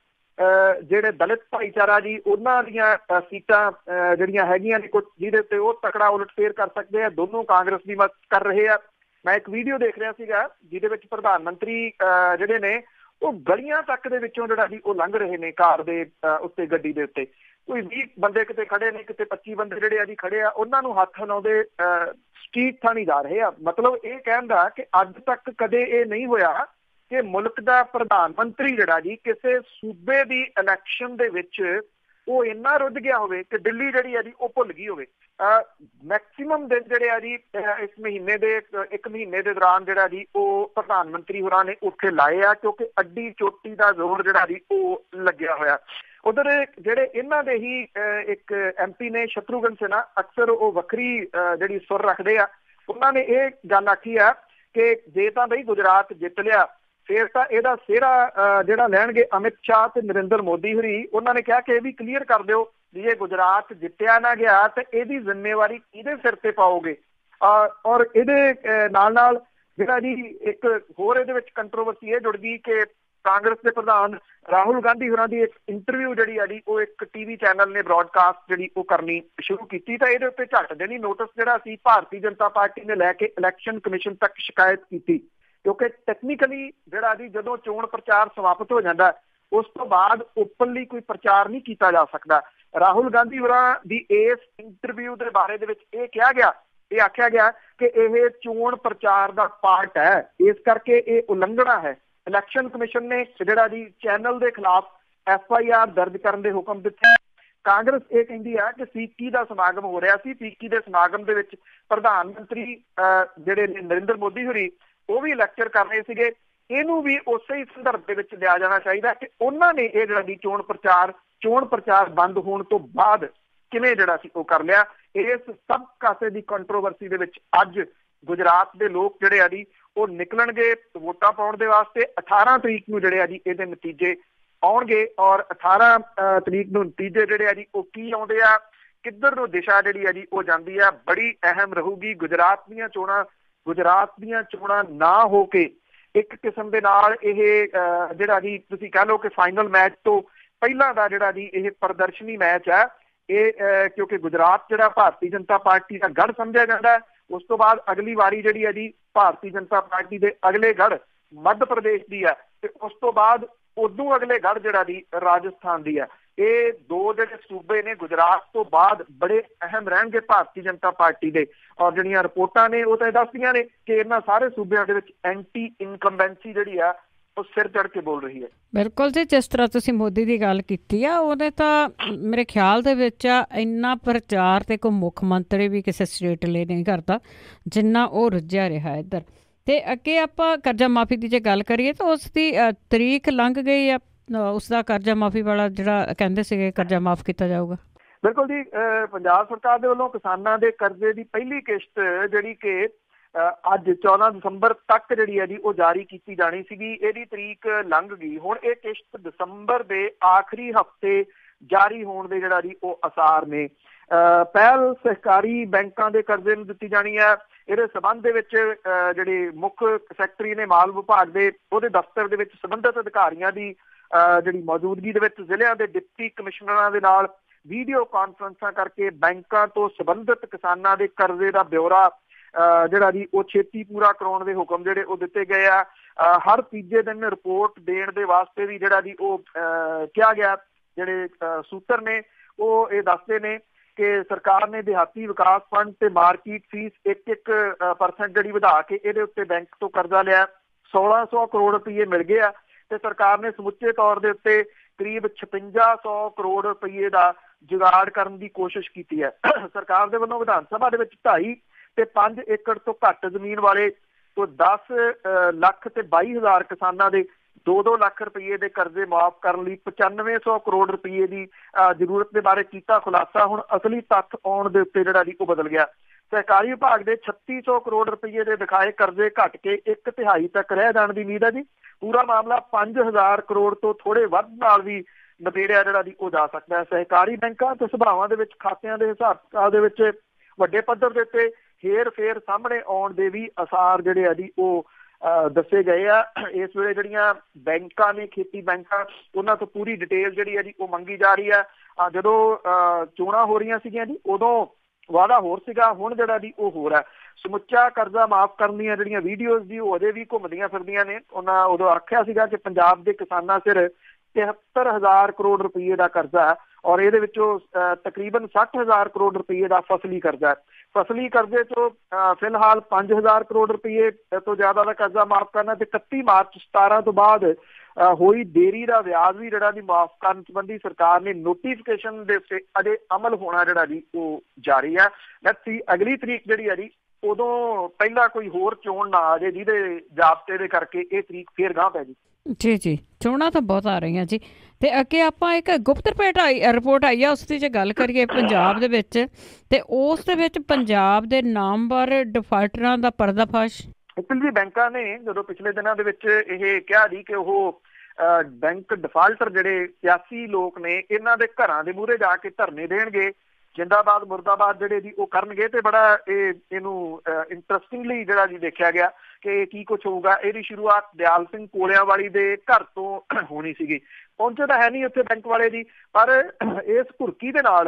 ਜਿਹੜੇ ਦਲਿਤ ਭਾਈਚਾਰਾ ਜੀ ਉਹਨਾਂ ਦੀਆਂ ਸੀਟਾਂ ਜਿਹੜੀਆਂ ਹੈਗੀਆਂ ਨੇ ਕੁਝ ਜਿਹਦੇ ਉੱਤੇ ਉਹ ਤਕੜਾ ਉਲਟ ਫੇਰ ਕਰ ਸਕਦੇ ਆ। ਦੋਨੋਂ ਕਾਂਗਰਸ ਦੀ ਮਦਦ ਕਰ ਰਹੇ ਆ। ਮੈਂ ਇੱਕ ਵੀਡੀਓ ਦੇਖ ਰਿਹਾ ਸੀਗਾ ਜਿਹਦੇ ਵਿੱਚ ਪ੍ਰਧਾਨ ਮੰਤਰੀ ਜਿਹੜੇ ਨੇ ਉਹ ਗਲੀਆਂ ਤੱਕ ਦੇ ਵਿੱਚੋਂ ਜਿਹੜਾ ਜੀ ਉਹ ਲੰਘ ਰਹੇ ਨੇ ਕਾਰ ਦੇ ਉੱਤੇ, ਗੱਡੀ ਦੇ ਉੱਤੇ। ਕੋਈ 20 ਬੰਦੇ ਕਿਤੇ ਖੜੇ ਨੇ, ਕਿਤੇ 25 ਬੰਦੇ ਜਿਹੜੇ ਆ ਜੀ ਖੜੇ ਆ, ਉਹਨਾਂ ਨੂੰ ਹੱਥ ਹਿਲਾਉਂਦੇ ਸਟਰੀਟ ਥਾਣੀ ਜਾ ਰਹੇ ਆ। ਮਤਲਬ ਇਹ ਕਹਿਣ ਦਾ ਕਿ ਅੱਜ ਤੱਕ ਕਦੇ ਇਹ ਨਹੀਂ ਹੋਇਆ ਕਿ ਮੁਲਕ ਦਾ ਪ੍ਰਧਾਨ ਮੰਤਰੀ ਜਿਹੜਾ ਜੀ ਕਿਸੇ ਸੂਬੇ ਦੀ ਇਲੈਕਸ਼ਨ ਦੇ ਵਿੱਚ ਉਹ ਇੰਨਾ ਰੁੱਝ ਗਿਆ ਹੋਵੇ ਕਿ ਦਿੱਲੀ ਜਿਹੜੀ ਆ ਜੀ ਉਹ ਭੁੱਲ ਗਈ ਹੋਵੇ। ਮੈਕਸੀਮਮ ਦਿਨ ਜਿਹੜੇ ਆ ਜੀ ਇਸ ਮਹੀਨੇ ਦੇ 1 ਮਹੀਨੇ ਦੇ ਦੌਰਾਨ ਜਿਹੜਾ ਜੀ ਉਹ ਪ੍ਰਧਾਨ ਮੰਤਰੀ ਹੋਰਾਂ ਨੇ ਉੱਥੇ ਲਾਏ ਆ, ਕਿਉਂਕਿ ਅੱਡੀ ਚੋਟੀ ਦਾ ਜ਼ੋਰ ਜਿਹੜਾ ਜੀ ਉਹ ਲੱਗਿਆ ਹੋਇਆ। ਉਧਰ ਜਿਹੜੇ ਇਹਨਾਂ ਦੇ ਹੀ ਇੱਕ MP ਨੇ ਸ਼ਤਰੂਘਨ ਸਿਨਹਾ, ਅਕਸਰ ਉਹ ਵੱਖਰੀ ਜਿਹੜੀ ਸੁਰ ਰੱਖਦੇ ਆ। ਉਹਨਾਂ ਨੇ ਇਹ ਗੱਲ ਆਖੀ ਆ ਕਿ ਜੇ ਤਾਂ ਬਈ ਗੁਜਰਾਤ ਜਿੱਤ ਲਿਆ ਫਿਰ ਤਾਂ ਇਹਦਾ ਸਿਹਰਾ ਜਿਹੜਾ ਲੈਣਗੇ ਅਮਿਤ ਸ਼ਾਹ ਤੇ ਨਰਿੰਦਰ ਮੋਦੀ ਹੋਰੀ। ਉਹਨਾਂ ਨੇ ਕਿਹਾ ਕਿ ਇਹ ਵੀ ਕਲੀਅਰ ਕਰ ਦਿਓ ਵੀ ਇਹ ਗੁਜਰਾਤ ਜਿੱਤਿਆ ਨਾ ਗਿਆ ਤੇ ਇਹਦੀ ਜ਼ਿੰਮੇਵਾਰੀ ਕਿਹਦੇ ਸਿਰ ਤੇ ਪਾਓਗੇ। ਔਰ ਇਹਦੇ ਨਾਲ ਜਿਹੜਾ ਜੀ ਇੱਕ ਹੋਰ ਇਹਦੇ ਵਿੱਚ ਕੰਟਰੋਵਰਸੀ ਇਹ ਜੁੜ ਗਈ ਕਿ ਕਾਂਗਰਸ ਦੇ ਪ੍ਰਧਾਨ ਰਾਹੁਲ ਗਾਂਧੀ ਹੋਰਾਂ ਦੀ ਇੱਕ ਇੰਟਰਵਿਊ ਜਿਹੜੀ ਆ ਜੀ ਉਹ ਇੱਕ TV ਚੈਨਲ ਨੇ ਬ੍ਰੌਡਕਾਸਟ ਜਿਹੜੀ ਉਹ ਕਰਨੀ ਸ਼ੁਰੂ ਕੀਤੀ। ਤਾਂ ਇਹਦੇ ਉੱਤੇ ਝੱਟ ਦੇਣੀ ਨੋਟਿਸ ਜਿਹੜਾ ਸੀ ਭਾਰਤੀ ਜਨਤਾ ਪਾਰਟੀ ਨੇ ਲੈ ਕੇ ਇਲੈਕਸ਼ਨ ਕਮਿਸ਼ਨ ਤੱਕ ਸ਼ਿਕਾਇਤ ਕੀਤੀ, ਕਿਉਂਕਿ ਟੈਕਨੀਕਲੀ ਜਿਹੜਾ ਜੀ ਜਦੋਂ ਚੋਣ ਪ੍ਰਚਾਰ ਸਮਾਪਤ ਹੋ ਜਾਂਦਾ ਉਸ ਤੋਂ ਬਾਅਦ ਓਪਨਲੀ ਕੋਈ ਪ੍ਰਚਾਰ ਨਹੀਂ ਕੀਤਾ ਜਾ ਸਕਦਾ। ਰਾਹੁਲ ਗਾਂਧੀ ਹੋਰਾਂ ਦੀ ਇਸ ਇੰਟਰਵਿਊ ਦੇ ਬਾਰੇ ਦੇ ਵਿੱਚ ਇਹ ਆਖਿਆ ਗਿਆ ਕਿ ਇਹ ਚੋਣ ਪ੍ਰਚਾਰ ਦਾ ਪਾਰਟ ਹੈ, ਇਸ ਕਰਕੇ ਇਹ ਉਲੰਘਣਾ ਹੈ। ਇਲੈਕਸ਼ਨ ਕਮਿਸ਼ਨ ਨੇ ਜਿਹੜਾ ਜੀ ਚੈਨਲ ਦੇ ਖਿਲਾਫ FIR ਦਰਜ ਕਰਨ ਦੇ ਹੁਕਮ ਦਿੱਤੇ। ਕਾਂਗਰਸ ਇਹ ਕਹਿੰਦੀ ਆ ਕਿ ਸੀਕੀ ਦਾ ਸਮਾਗਮ ਹੋ ਰਿਹਾ ਸੀ, ਸੀਕੀ ਦੇ ਸਮਾਗਮ ਦੇ ਵਿੱਚ ਪ੍ਰਧਾਨ ਮੰਤਰੀ ਜਿਹੜੇ ਨੇ ਨਰਿੰਦਰ ਮੋਦੀ ਹੋਰੀ ਉਹ ਵੀ ਲੈਕਚਰ ਕਰ ਰਹੇ ਸੀਗੇ। ਇਹਨੂੰ ਵੀ ਉਸੇ ਹੀ ਸੰਦਰਭ ਦੇ ਵਿੱਚ ਲਿਆ ਜਾਣਾ ਚਾਹੀਦਾ ਕਿ ਉਹਨਾਂ ਨੇ ਇਹ ਜਿਹੜਾ ਜੀ ਚੋਣ ਪ੍ਰਚਾਰ ਬੰਦ ਹੋਣ ਤੋਂ ਬਾਅਦ ਕਿਵੇਂ ਜਿਹੜਾ ਸੀ ਉਹ ਕਰ ਲਿਆ। ਇਸ ਸਭ ਕਾਸੇ ਦੀ ਕੰਟਰੋਵਰਸੀ ਦੇ ਵਿੱਚ ਅੱਜ ਗੁਜਰਾਤ ਦੇ ਲੋਕ ਜਿਹੜੇ ਆ ਜੀ ਉਹ ਨਿਕਲਣਗੇ ਵੋਟਾਂ ਪਾਉਣ ਦੇ ਵਾਸਤੇ। 18 ਤਰੀਕ ਨੂੰ ਜਿਹੜੇ ਆ ਜੀ ਇਹਦੇ ਨਤੀਜੇ ਆਉਣਗੇ ਔਰ 18 ਤਰੀਕ ਨੂੰ ਨਤੀਜੇ ਜਿਹੜੇ ਆ ਜੀ ਉਹ ਕੀ ਆਉਂਦੇ ਆ, ਕਿੱਧਰ ਨੂੰ ਦਿਸ਼ਾ ਜਿਹੜੀ ਆ ਜੀ ਉਹ ਜਾਂਦੀ ਆ, ਬੜੀ ਅਹਿਮ ਰਹੂਗੀ। ਗੁਜਰਾਤ ਦੀਆਂ ਚੋਣਾਂ ਨਾ ਹੋ ਕੇ ਇੱਕ ਕਿਸਮ ਦੇ ਨਾਲ ਇਹ ਜਿਹੜਾ ਜੀ ਤੁਸੀਂ ਕਹਿ ਲਓ ਕਿ ਫਾਈਨਲ ਮੈਚ ਤੋਂ ਪਹਿਲਾਂ ਦਾ ਜਿਹੜਾ ਜੀ ਇਹ ਪ੍ਰਦਰਸ਼ਨੀ ਮੈਚ ਹੈ ਇਹ, ਕਿਉਂਕਿ ਗੁਜਰਾਤ ਜਿਹੜਾ ਭਾਰਤੀ ਜਨਤਾ ਪਾਰਟੀ ਦਾ ਗੜ੍ਹ ਸਮਝਿਆ ਜਾਂਦਾ। ਉਸ ਤੋਂ ਬਾਅਦ ਅਗਲੀ ਵਾਰੀ ਜਿਹੜੀ ਹੈ ਜੀ ਭਾਰਤੀ ਜਨਤਾ ਪਾਰਟੀ ਦੇ ਅਗਲੇ ਗੜ੍ਹ ਮੱਧ ਪ੍ਰਦੇਸ਼ ਦੀ ਹੈ ਤੇ ਉਸ ਤੋਂ ਬਾਅਦ ਉਦੋਂ ਅਗਲੇ ਗੜ੍ਹ ਜਿਹੜਾ ਜੀ ਰਾਜਸਥਾਨ ਦੀ ਹੈ। ਇਹ ਦੋ ਜਿਹੜੇ ਸੂਬੇ ਨੇ ਗੁਜਰਾਤ ਤੋਂ ਬਾਅਦ ਬੜੇ ਅਹਿਮ ਰਹਿਣਗੇ ਭਾਰਤੀ ਜਨਤਾ ਪਾਰਟੀ ਦੇ। ਔਰ ਜਿਹੜੀਆਂ ਰਿਪੋਰਟਾਂ ਨੇ ਉਹ ਤਾਂ ਇਹ ਦੱਸਦੀਆਂ ਨੇ ਕਿ ਇਹਨਾਂ ਸਾਰੇ ਸੂਬਿਆਂ ਦੇ ਵਿੱਚ ਐਂਟੀ ਇਨਕੰਬੈਂਸੀ ਜਿਹੜੀ ਆ ਉਹ ਸਿਰ ਚੜ੍ਹ ਕੇ ਬੋਲ ਰਹੀ ਹੈ। ਬਿਲਕੁਲ ਜੀ, ਜਿਸ ਤਰ੍ਹਾਂ ਤੁਸੀਂ ਮੋਦੀ ਦੀ ਗੱਲ ਕੀਤੀ ਆ, ਉਹਦੇ ਤਾਂ ਮੇਰੇ ਖਿਆਲ ਦੇ ਵਿੱਚ ਇੰਨਾ ਪ੍ਰਚਾਰ ਤੇ ਕੋਈ ਮੁੱਖ ਮੰਤਰੀ ਵੀ ਕਿਸੇ ਸਟੇਟ ਲਈ ਨਹੀਂ ਕਰਦਾ ਜਿੰਨਾ ਉਹ ਰੁੱਝਿਆ ਰਿਹਾ ਇੱਧਰ। ਤੇ ਅੱਗੇ ਆਪਾਂ ਕਰਜ਼ਾ ਮਾਫੀ ਦੀ ਜੇ ਗੱਲ ਕਰੀਏ ਤਾਂ ਉਸ ਦੀ ਤਰੀਕ ਲੰਘ ਗਈ ਆ, ਉਸ ਦਾ ਕਰਜ਼ਾ ਮਾਫੀ ਵਾਲਾ ਜਿਹੜਾ ਕਹਿੰਦੇ ਸੀਗੇ ਕਰਜ਼ਾ ਮਾਫ ਕੀਤਾ ਜਾਊਗਾ। ਬਿਲਕੁਲ ਜੀ, ਪੰਜਾਬ ਸਰਕਾਰ ਦੇ ਵੱਲੋਂ ਕਿਸਾਨਾਂ ਦੇ ਕਰਜ਼ੇ ਦੀ ਪਹਿਲੀ ਕਿਸ਼ਤ ਜਿਹੜੀ ਕਿ ਅੱਜ 14 ਦਸੰਬਰ ਤੱਕ ਜਿਹੜੀ ਹੈ ਜੀ ਉਹ ਜਾਰੀ ਕੀਤੀ ਜਾਣੀ ਸੀਗੀ, ਇਹਦੀ ਤਰੀਕ ਲੰਘ ਗਈ। ਹੁਣ ਇਹ ਕਿਸ਼ਤ ਦਸੰਬਰ ਦੇ ਆਖਰੀ ਹਫ਼ਤੇ ਜਾਰੀ ਹੋਣ ਦੇ ਜਿਹੜਾ ਜੀ ਉਹ ਆਸਾਰ ਨੇ। ਪਹਿਲ ਸਹਿਕਾਰੀ ਬੈਂਕਾਂ ਦੇ ਕਰਜ਼ੇ ਨੂੰ ਦਿੱਤੀ ਜਾਣੀ ਹੈ। ਇਹਦੇ ਸਬੰਧ ਦੇ ਵਿੱਚ ਜਿਹੜੇ ਮੁੱਖ ਸੈਕਟਰੀ ਨੇ ਮਾਲ ਵਿਭਾਗ ਦੇ, ਉਹਦੇ ਦਫ਼ਤਰ ਦੇ ਵਿੱਚ ਸੰਬੰਧਿਤ ਅਧਿਕਾਰੀਆਂ ਦੀ ਜਿਹੜੀ ਮੌਜੂਦਗੀ ਦੇ ਵਿੱਚ ਜ਼ਿਲ੍ਹਿਆਂ ਦੇ ਡਿਪਟੀ ਕਮਿਸ਼ਨਰਾਂ ਦੇ ਨਾਲ ਵੀਡੀਓ ਕਾਨਫਰੰਸਾਂ ਕਰਕੇ ਬੈਂਕਾਂ ਤੋਂ ਸੰਬੰਧਿਤ ਕਿਸਾਨਾਂ ਦੇ ਕਰਜ਼ੇ ਦਾ ਬਿਊਰਾ ਜਿਹੜਾ ਜੀ ਉਹ ਛੇਤੀ ਪੂਰਾ ਕਰਾਉਣ ਦੇ ਹੁਕਮ ਜਿਹੜੇ ਉਹ ਦਿੱਤੇ ਗਏ ਆ। ਹਰ ਤੀਜੇ ਦਿਨ ਰਿਪੋਰਟ ਦੇਣ ਦੇ ਵਾਸਤੇ ਵੀ ਜਿਹੜਾ ਜੀ ਉਹ ਕਿਹਾ ਗਿਆ। ਜਿਹੜੇ ਸੂਤਰ ਨੇ ਉਹ ਇਹ ਦੱਸਦੇ ਨੇ ਕਿ ਸਰਕਾਰ ਨੇ ਦਿਹਾਤੀ ਵਿਕਾਸ ਫੰਡ ਤੇ ਮਾਰਕੀਟ ਫੀਸ 1% ਜਿਹੜੀ ਵਧਾ ਕੇ ਇਹਦੇ ਉੱਤੇ ਬੈਂਕ ਤੋਂ ਕਰਜ਼ਾ ਲਿਆ। 1600 ਕਰੋੜ ਰੁਪਏ ਮਿਲ ਗਏ ਆ ਤੇ ਸਰਕਾਰ ਨੇ ਸਮੁੱਚੇ ਤੌਰ ਦੇ ਉੱਤੇ ਕਰੀਬ 5600 ਕਰੋੜ ਰੁਪਏ ਦਾ ਜੁਗਾੜ ਕਰਨ ਦੀ ਕੋਸ਼ਿਸ਼ ਕੀਤੀ ਹੈ। ਸਰਕਾਰ ਦੇ ਵੱਲੋਂ ਵਿਧਾਨ ਸਭਾ ਦੇ ਵਿੱਚ 2.5 ਤੇ 5 ਏਕੜ ਤੋਂ ਘੱਟ ਜ਼ਮੀਨ ਵਾਲੇ ਤੋਂ 10 ਲੱਖ ਤੇ 22,000 ਕਿਸਾਨਾਂ ਦੇ 2-2 ਲੱਖ ਰੁਪਏ ਦੇ ਕਰਜ਼ੇ ਮੁਆਫ ਕਰਨ ਲਈ 9500 ਕਰੋੜ ਰੁਪਏ ਦੀ ਜ਼ਰੂਰਤ ਦੇ ਬਾਰੇ ਕੀਤਾ ਖੁਲਾਸਾ। ਹੁਣ ਅਸਲੀ ਤੱਥ ਆਉਣ ਦੇ ਉੱਤੇ ਜਿਹੜਾ ਜੀ ਉਹ ਬਦਲ ਗਿਆ। ਸਹਿਕਾਰੀ ਵਿਭਾਗ ਦੇ 3600 ਕਰੋੜ ਰੁਪਏ ਦੇ ਦਿਖਾਏ ਕਰਜ਼ੇ ਘਟ ਕੇ 1/3 ਤੱਕ ਰਹਿ ਜਾਣ ਦੀ ਉਮੀਦ ਹੈ ਜੀ। ਪੂਰਾ ਮਾਮਲਾ 5000 ਕਰੋੜ ਤੋਂ ਥੋੜੇ ਵੱਧ ਨਾਲ ਵੀ ਨਿਬੇੜਿਆ ਜਿਹੜਾ ਜੀ ਉਹ ਜਾ ਸਕਦਾ ਹੈ। ਸਹਿਕਾਰੀ ਬੈਂਕਾਂ ਤੇ ਸਭਾਵਾਂ ਦੇ ਵਿੱਚ ਖਾਤਿਆਂ ਦੇ ਹਿਸਾਬ ਕਿਤਾਬ ਦੇ ਵਿੱਚ ਵੱਡੇ ਪੱਧਰ ਦੇ ਉੱਤੇ ਹੇਰ ਫੇਰ ਸਾਹਮਣੇ ਆਉਣ ਦੇ ਵੀ ਆਸਾਰ ਜਿਹੜੇ ਆ ਜੀ ਉਹ ਦੱਸੇ ਗਏ ਆ। ਇਸ ਵੇਲੇ ਜਿਹੜੀਆਂ ਬੈਂਕਾਂ ਨੇ, ਖੇਤੀ ਬੈਂਕਾਂ, ਉਹਨਾਂ ਤੋਂ ਪੂਰੀ ਡਿਟੇਲ ਜਿਹੜੀ ਹੈ ਜੀ ਉਹ ਮੰਗੀ ਜਾ ਰਹੀ ਹੈ। ਜਦੋਂ ਚੋਣਾਂ ਹੋ ਰਹੀਆਂ ਸੀਗੀਆਂ ਜੀ ਉਦੋਂ ਵਾਅਦਾ ਹੋਰ ਸੀਗਾ, ਹੁਣ ਜਿਹੜਾ ਜੀ ਉਹ ਹੋਰ ਹੈ। ਸਮੁੱਚਾ ਕਰਜ਼ਾ ਮਾਫ ਕਰਨ ਦੀਆਂ ਜਿਹੜੀਆਂ ਵੀਡੀਓਜ਼ ਦੀ ਉਹ ਅਜੇ ਵੀ ਘੁੰਮਦੀਆਂ ਫਿਰਦੀਆਂ ਨੇ। ਉਹਨਾਂ ਉਦੋਂ ਆਖਿਆ ਸੀਗਾ ਕਿ ਪੰਜਾਬ ਦੇ ਕਿਸਾਨਾਂ ਸਿਰ 73,000 ਕਰੋੜ ਰੁਪਏ ਦਾ ਕਰਜ਼ਾ ਹੈ ਔਰ ਇਹਦੇ ਵਿੱਚੋਂ ਤਕਰੀਬਨ 60,000 ਕਰੋੜ ਰੁਪਏ ਦਾ ਫਸਲੀ ਕਰਜ਼ਾ ਹੈ। ਫਸਲੀ ਕਰਜ਼ੇ ਤੋਂ ਫਿਲਹਾਲ 5,000 ਕਰੋੜ ਰੁਪਏ ਤੋਂ ਜ਼ਿਆਦਾ ਦਾ ਕਰਜ਼ਾ ਮਾਫ ਕਰਨਾ ਤੇ 31 ਮਾਰਚ 17 ਤੋਂ ਬਾਅਦ ਹੋਈ ਦੇਰੀ ਦਾ ਵਿਆਜ ਵੀ ਜਿਹੜਾ ਜੀ ਮਾਫ ਕਰਨ ਸੰਬੰਧੀ ਸਰਕਾਰ ਨੇ ਨੋਟੀਫਿਕੇਸ਼ਨ ਦੇ ਉੱਤੇ ਅਜੇ ਅਮਲ ਹੋਣਾ ਜਿਹੜਾ ਜੀ ਉਹ ਜਾਰੀ ਹੈ। ਲੈਟਸ ਅਗਲੀ ਤਰੀਕ ਜਿਹੜੀ ਹੈ ਜੀ ਉਦੋਂ ਪਹਿਲਾਂ ਕੋਈ ਹੋਰ ਚੋਣ ਨਾ ਆ ਜਾਏ ਜਿਹਦੇ ਜਾਬਤੇ ਦੇ ਕਰਕੇ ਇਹ ਤਰੀਕ ਫੇਰ ਗਾਂਹ ਪੈ ਜੀ। ਜੀ ਜੀ, ਚੋਣਾਂ ਤਾਂ ਬਹੁਤ ਆ ਰਹੀਆਂ ਜੀ। ਤੇ ਅੱਗੇ ਆਪਾਂ ਇੱਕ ਗੁਪਤ ਰਿਪੋਰਟ ਆਈ ਆ, ਉਸ ਦੀ ਜੇ ਗੱਲ ਕਰੀਏ ਪੰਜਾਬ ਦੇ ਵਿੱਚ, ਤੇ ਉਸ ਦੇ ਵਿੱਚ ਪੰਜਾਬ ਦੇ ਨਾਮਵਰ ਡਿਫਾਲਟਰਾਂ ਦਾ ਪਰਦਾਫਾਸ਼। ਐਕਚੁਅਲੀ ਬੈਂਕਾਂ ਨੇ ਜਦੋਂ ਪਿਛਲੇ ਦਿਨਾਂ ਦੇ ਵਿੱਚ ਇਹ ਕਿਹਾ ਜੀ ਕਿ ਉਹ ਬੈਂਕ ਡਿਫਾਲਟਰ ਜਿਹੜੇ ਸਿਆਸੀ ਲੋਕ ਨੇ ਇਹਨਾਂ ਦੇ ਘਰਾਂ ਦੇ ਮੂਹਰੇ ਜਾ ਕੇ ਧਰਨੇ ਦੇਣਗੇ, ਜਿੰਦਾਬਾਦ ਮੁਰਦਾਬਾਦ ਜਿਹੜੇ ਜੀ ਉਹ ਕਰਨਗੇ। ਤੇ ਬੜਾ ਇਹਨੂੰ ਇੰਟਰਸਟਿੰਗਲੀ ਜਿਹੜਾ ਜੀ ਦੇਖਿਆ ਗਿਆ ਕਿ ਕੀ ਕੁਛ ਹੋਊਗਾ। ਇਹਦੀ ਸ਼ੁਰੂਆਤ ਦਿਆਲ ਸਿੰਘ ਕੋਲਿਆਂ ਵਾਲੀ ਦੇ ਘਰ ਤੋਂ ਹੋਣੀ ਸੀਗੀ। ਪਹੁੰਚੇ ਤਾਂ ਹੈ ਨਹੀਂ ਉੱਥੇ ਬੈਂਕ ਵਾਲੇ ਜੀ, ਪਰ ਇਸ ਘੁਰਕੀ ਦੇ ਨਾਲ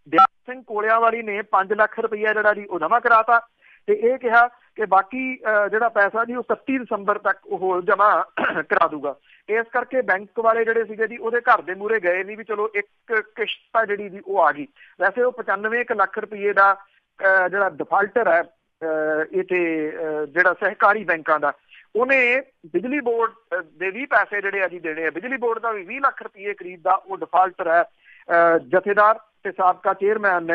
ਦਿਆਲ ਸਿੰਘ ਕੋਲਿਆਂ ਵਾਲੀ ਨੇ 5 ਲੱਖ ਰੁਪਈਆ ਜਿਹੜਾ ਜੀ ਉਹ ਜਮ੍ਹਾਂ ਕਰਾਤਾ ਤੇ ਇਹ ਕਿਹਾ ਕਿ ਬਾਕੀ ਜਿਹੜਾ ਪੈਸਾ ਜੀ ਉਹ 31 ਦਸੰਬਰ ਤੱਕ ਉਹ ਜਮ੍ਹਾਂ ਕਰਾ ਦੂਗਾ। ਇਸ ਕਰਕੇ ਬੈਂਕ ਵਾਲੇ ਜਿਹੜੇ ਸੀਗੇ ਜੀ ਉਹਦੇ ਘਰ ਦੇ ਮੂਹਰੇ ਗਏ ਨਹੀਂ ਵੀ ਚਲੋ ਇੱਕ ਕਿਸ਼ਤ ਜਿਹੜੀ ਜੀ ਉਹ ਆ ਗਈ। ਵੈਸੇ ਉਹ 95 ਲੱਖ ਰੁਪਏ ਦਾ ਜਿਹੜਾ ਡਿਫਾਲਟਰ ਹੈ ਇੱਥੇ ਜਿਹੜਾ ਸਹਿਕਾਰੀ ਬੈਂਕਾਂ ਦਾ, ਉਹਨੇ ਬਿਜਲੀ ਬੋਰਡ ਦੇ ਵੀ ਪੈਸੇ ਜਿਹੜੇ ਆ ਜੀ ਦੇਣੇ ਆ। ਬਿਜਲੀ ਬੋਰਡ ਦਾ ਵੀ 20 ਲੱਖ ਰੁਪਏ ਕਰੀਬ ਦਾ ਉਹ ਡਿਫਾਲਟਰ ਹੈ। ਜਥੇਦਾਰ ਤੇ ਸਾਬਕਾ ਚੇਅਰਮੈਨ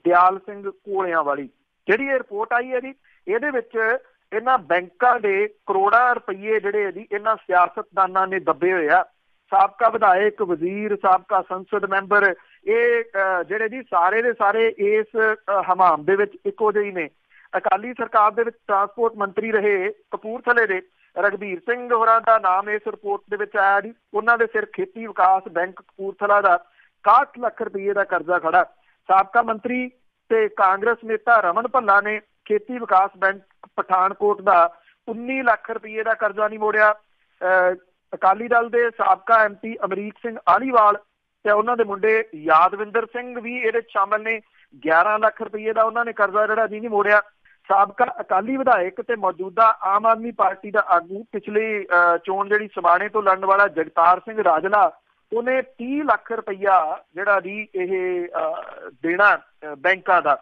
ਦਿਆਲ ਸਿੰਘ ਕੋਲਿਆਂ ਵਾਲੀ ਜਿਹੜੀ ਇਹ ਰਿਪੋਰਟ ਆਈ ਹੈ ਜੀ, ਇਹਦੇ ਵਿੱਚ ਇਹਨਾਂ ਬੈਂਕਾਂ ਦੇ ਕਰੋੜਾਂ ਰੁਪਏ ਜਿਹੜੇ ਆ ਜੀ ਇਹਨਾਂ ਸਿਆਸਤਦਾਨਾਂ ਨੇ ਦੱਬੇ ਹੋਏ ਆ। ਸਾਬਕਾ ਵਿਧਾਇਕ, ਵਜ਼ੀਰ, ਸਾਬਕਾ ਸੰਸਦ ਮੈਂਬਰ, ਇਹ ਜਿਹੜੇ ਜੀ ਸਾਰੇ ਦੇ ਸਾਰੇ ਇਸ ਹਮਾਮ ਦੇ ਵਿੱਚ ਇੱਕੋ ਜਿਹੇ ਨੇ। ਅਕਾਲੀ ਸਰਕਾਰ ਦੇ ਵਿੱਚ ਟਰਾਂਸਪੋਰਟ ਮੰਤਰੀ ਰਹੇ ਕਪੂਰਥਲੇ ਦੇ ਰਘਬੀਰ ਸਿੰਘ ਹੋਰਾਂ ਦਾ ਨਾਮ ਇਸ ਰਿਪੋਰਟ ਦੇ ਵਿੱਚ ਆਇਆ ਜੀ। ਉਹਨਾਂ ਦੇ ਸਿਰ ਖੇਤੀ ਵਿਕਾਸ ਬੈਂਕ ਕਪੂਰਥਲਾ ਦਾ 61 ਲੱਖ ਰੁਪਏ ਦਾ ਕਰਜ਼ਾ ਖੜਾ। ਸਾਬਕਾ ਮੰਤਰੀ ਤੇ ਕਾਂਗਰਸ ਨੇਤਾ ਰਮਨ ਭੱਲਾ ਨੇ ਖੇਤੀ ਵਿਕਾਸ ਬੈਂਕ ਪਠਾਨਕੋਟ ਦਾ 19 ਲੱਖ ਰੁਪਏ ਦਾ ਕਰਜ਼ਾ ਨਹੀਂ ਮੋੜਿਆ। ਅਕਾਲੀ ਦਲ ਦੇ ਸਾਬਕਾ MP ਅਮਰੀਕ ਸਿੰਘ ਆਲੀਵਾਲ ਤੇ ਉਹਨਾਂ ਦੇ ਮੁੰਡੇ ਯਾਦਵਿੰਦਰ ਸਿੰਘ ਵੀ ਇਹਦੇ ਸ਼ਾਮਲ ਨੇ। 11 ਲੱਖ ਰੁਪਏ ਦਾ ਉਹਨਾਂ ਨੇ ਕਰਜ਼ਾ ਜਿਹੜਾ ਜੀ ਨਹੀਂ ਮੋੜਿਆ। ਸਾਬਕਾ ਅਕਾਲੀ ਵਿਧਾਇਕ ਤੇ ਮੌਜੂਦਾ ਆਮ ਆਦਮੀ ਪਾਰਟੀ ਦਾ ਆਗੂ ਪਿਛਲੀ ਚੋਣ ਜਿਹੜੀ ਸਮਾਣੇ ਤੋਂ ਲੜਨ ਵਾਲਾ ਜਗਤਾਰ ਸਿੰਘ ਰਾਜਲਾ, ਉਹਨੇ 30 ਲੱਖ ਰੁਪਈਆ ਜਿਹੜਾ ਜੀ ਇਹ ਦੇਣਾ ਬੈਂਕਾਂ ਦਾ,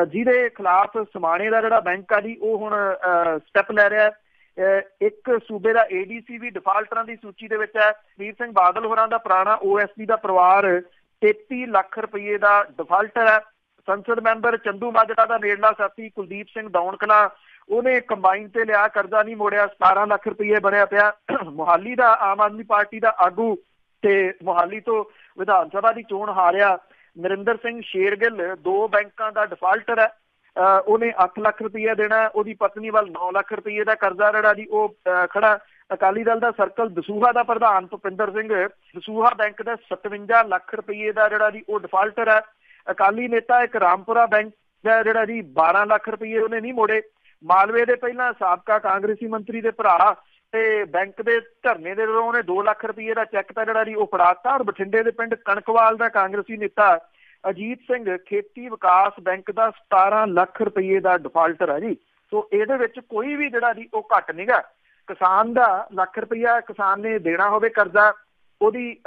ਜਿਹਦੇ ਖਿਲਾਫ ਸਮਾਣੇ ਦਾ ਜਿਹੜਾ ਬੈਂਕ ਆ ਜੀ ਉਹ ਹੁਣ ਸਟੈਪ ਲੈ ਰਿਹਾ। ਇੱਕ ਸੂਬੇ ਦਾ ADC ਵੀ ਡਿਫਾਲਟਰਾਂ ਦੀ ਸੂਚੀ ਦੇ ਵਿੱਚ ਹੈ। ਵੀਰ ਸਿੰਘ ਬਾਦਲ ਹੋਰਾਂ ਦਾ ਪੁਰਾਣਾ OSD ਦਾ ਪਰਿਵਾਰ 33 ਲੱਖ ਰੁਪਈਏ ਦਾ ਡਿਫਾਲਟਰ ਹੈ। ਸੰਸਦ ਮੈਂਬਰ ਚੰਦੂ ਮਾਜਰਾ ਦਾ ਨੇੜਲਾ ਸਾਥੀ ਕੁਲਦੀਪ ਸਿੰਘ ਦੌਣਕਲਾ, ਉਹਨੇ ਕੰਬਾਈਨ ਤੇ ਲਿਆ ਕਰਜ਼ਾ ਨਹੀਂ ਮੋੜਿਆ, 17 ਲੱਖ ਰੁਪਈਏ ਬਣਿਆ ਪਿਆ। ਮੋਹਾਲੀ ਦਾ ਆਮ ਆਦਮੀ ਪਾਰਟੀ ਦਾ ਆਗੂ ਤੇ ਮੋਹਾਲੀ ਤੋਂ ਵਿਧਾਨ ਸਭਾ ਦੀ ਚੋਣ ਹਾਰਿਆ ਨਰਿੰਦਰ ਸਿੰਘ ਸ਼ੇਰਗਿੱਲ 2 ਬੈਂਕਾਂ ਦਾ ਡਿਫਾਲਟਰ ਹੈ। ਉਹਨੇ 8 ਲੱਖ ਰੁਪਈਆ ਦੇਣਾ। ਉਹਦੀ ਪਤਨੀ ਵੱਲ 9 ਲੱਖ ਰੁਪਈਏ ਦਾ ਕਰਜ਼ਾ ਜਿਹੜਾ ਜੀ ਉਹ ਖੜਾ। ਅਕਾਲੀ ਦਲ ਦਾ ਸਰਕਲ ਦਸੂਹਾ ਦਾ ਪ੍ਰਧਾਨ ਭੁਪਿੰਦਰ ਸਿੰਘ, ਦਸੂਹਾ ਬੈਂਕ ਦਾ 57 ਲੱਖ ਰੁਪਈਏ ਦਾ ਜਿਹੜਾ ਜੀ ਉਹ ਡਿਫਾਲਟਰ ਹੈ। ਅਕਾਲੀ ਨੇਤਾ ਇੱਕ ਰਾਮਪੁਰਾ ਬੈਂਕ ਦਾ ਜਿਹੜਾ ਜੀ 12 ਲੱਖ ਰੁਪਈਏ ਉਹਨੇ ਨਹੀਂ ਮੋੜੇ। ਮਾਲਵੇ ਦੇ ਪਹਿਲਾਂ ਸਾਬਕਾ ਕਾਂਗਰਸੀ ਮੰਤਰੀ ਦੇ ਭਰਾ ਤੇ ਬੈਂਕ ਦੇ ਧਰਨੇ ਦੇ ਦੌਰਾਨ ਉਹਨੇ 2 ਲੱਖ ਰੁਪਈਏ ਦਾ ਚੈੱਕ ਤਾਂ ਜਿਹੜਾ ਜੀ ਉਹ ਫੜਾਤਾ। ਔਰ ਬਠਿੰਡੇ ਦੇ ਪਿੰਡ ਕਣਕਵਾਲ ਦਾ ਕਾਂਗਰਸੀ ਨੇਤਾ ਅਜੀਤ ਸਿੰਘ ਖੇਤੀ ਵਿਕਾਸ ਬੈਂਕ ਦਾ 17 ਲੱਖ ਰੁਪਈਏ ਦਾ ਡਿਫਾਲਟਰ ਹੈ ਜੀ। ਸੋ ਇਹਦੇ ਵਿੱਚ ਕੋਈ ਵੀ ਜਿਹੜਾ ਜੀ ਉਹ ਘੱਟ ਨਹੀਂਗਾ। ਕਿਸਾਨ ਦਾ ਲੱਖ ਰੁਪਈਆ ਕਿਸਾਨ ਨੇ ਦੇਣਾ ਹੋਵੇ ਕਰਜ਼ਾ, ਉਹਦੀ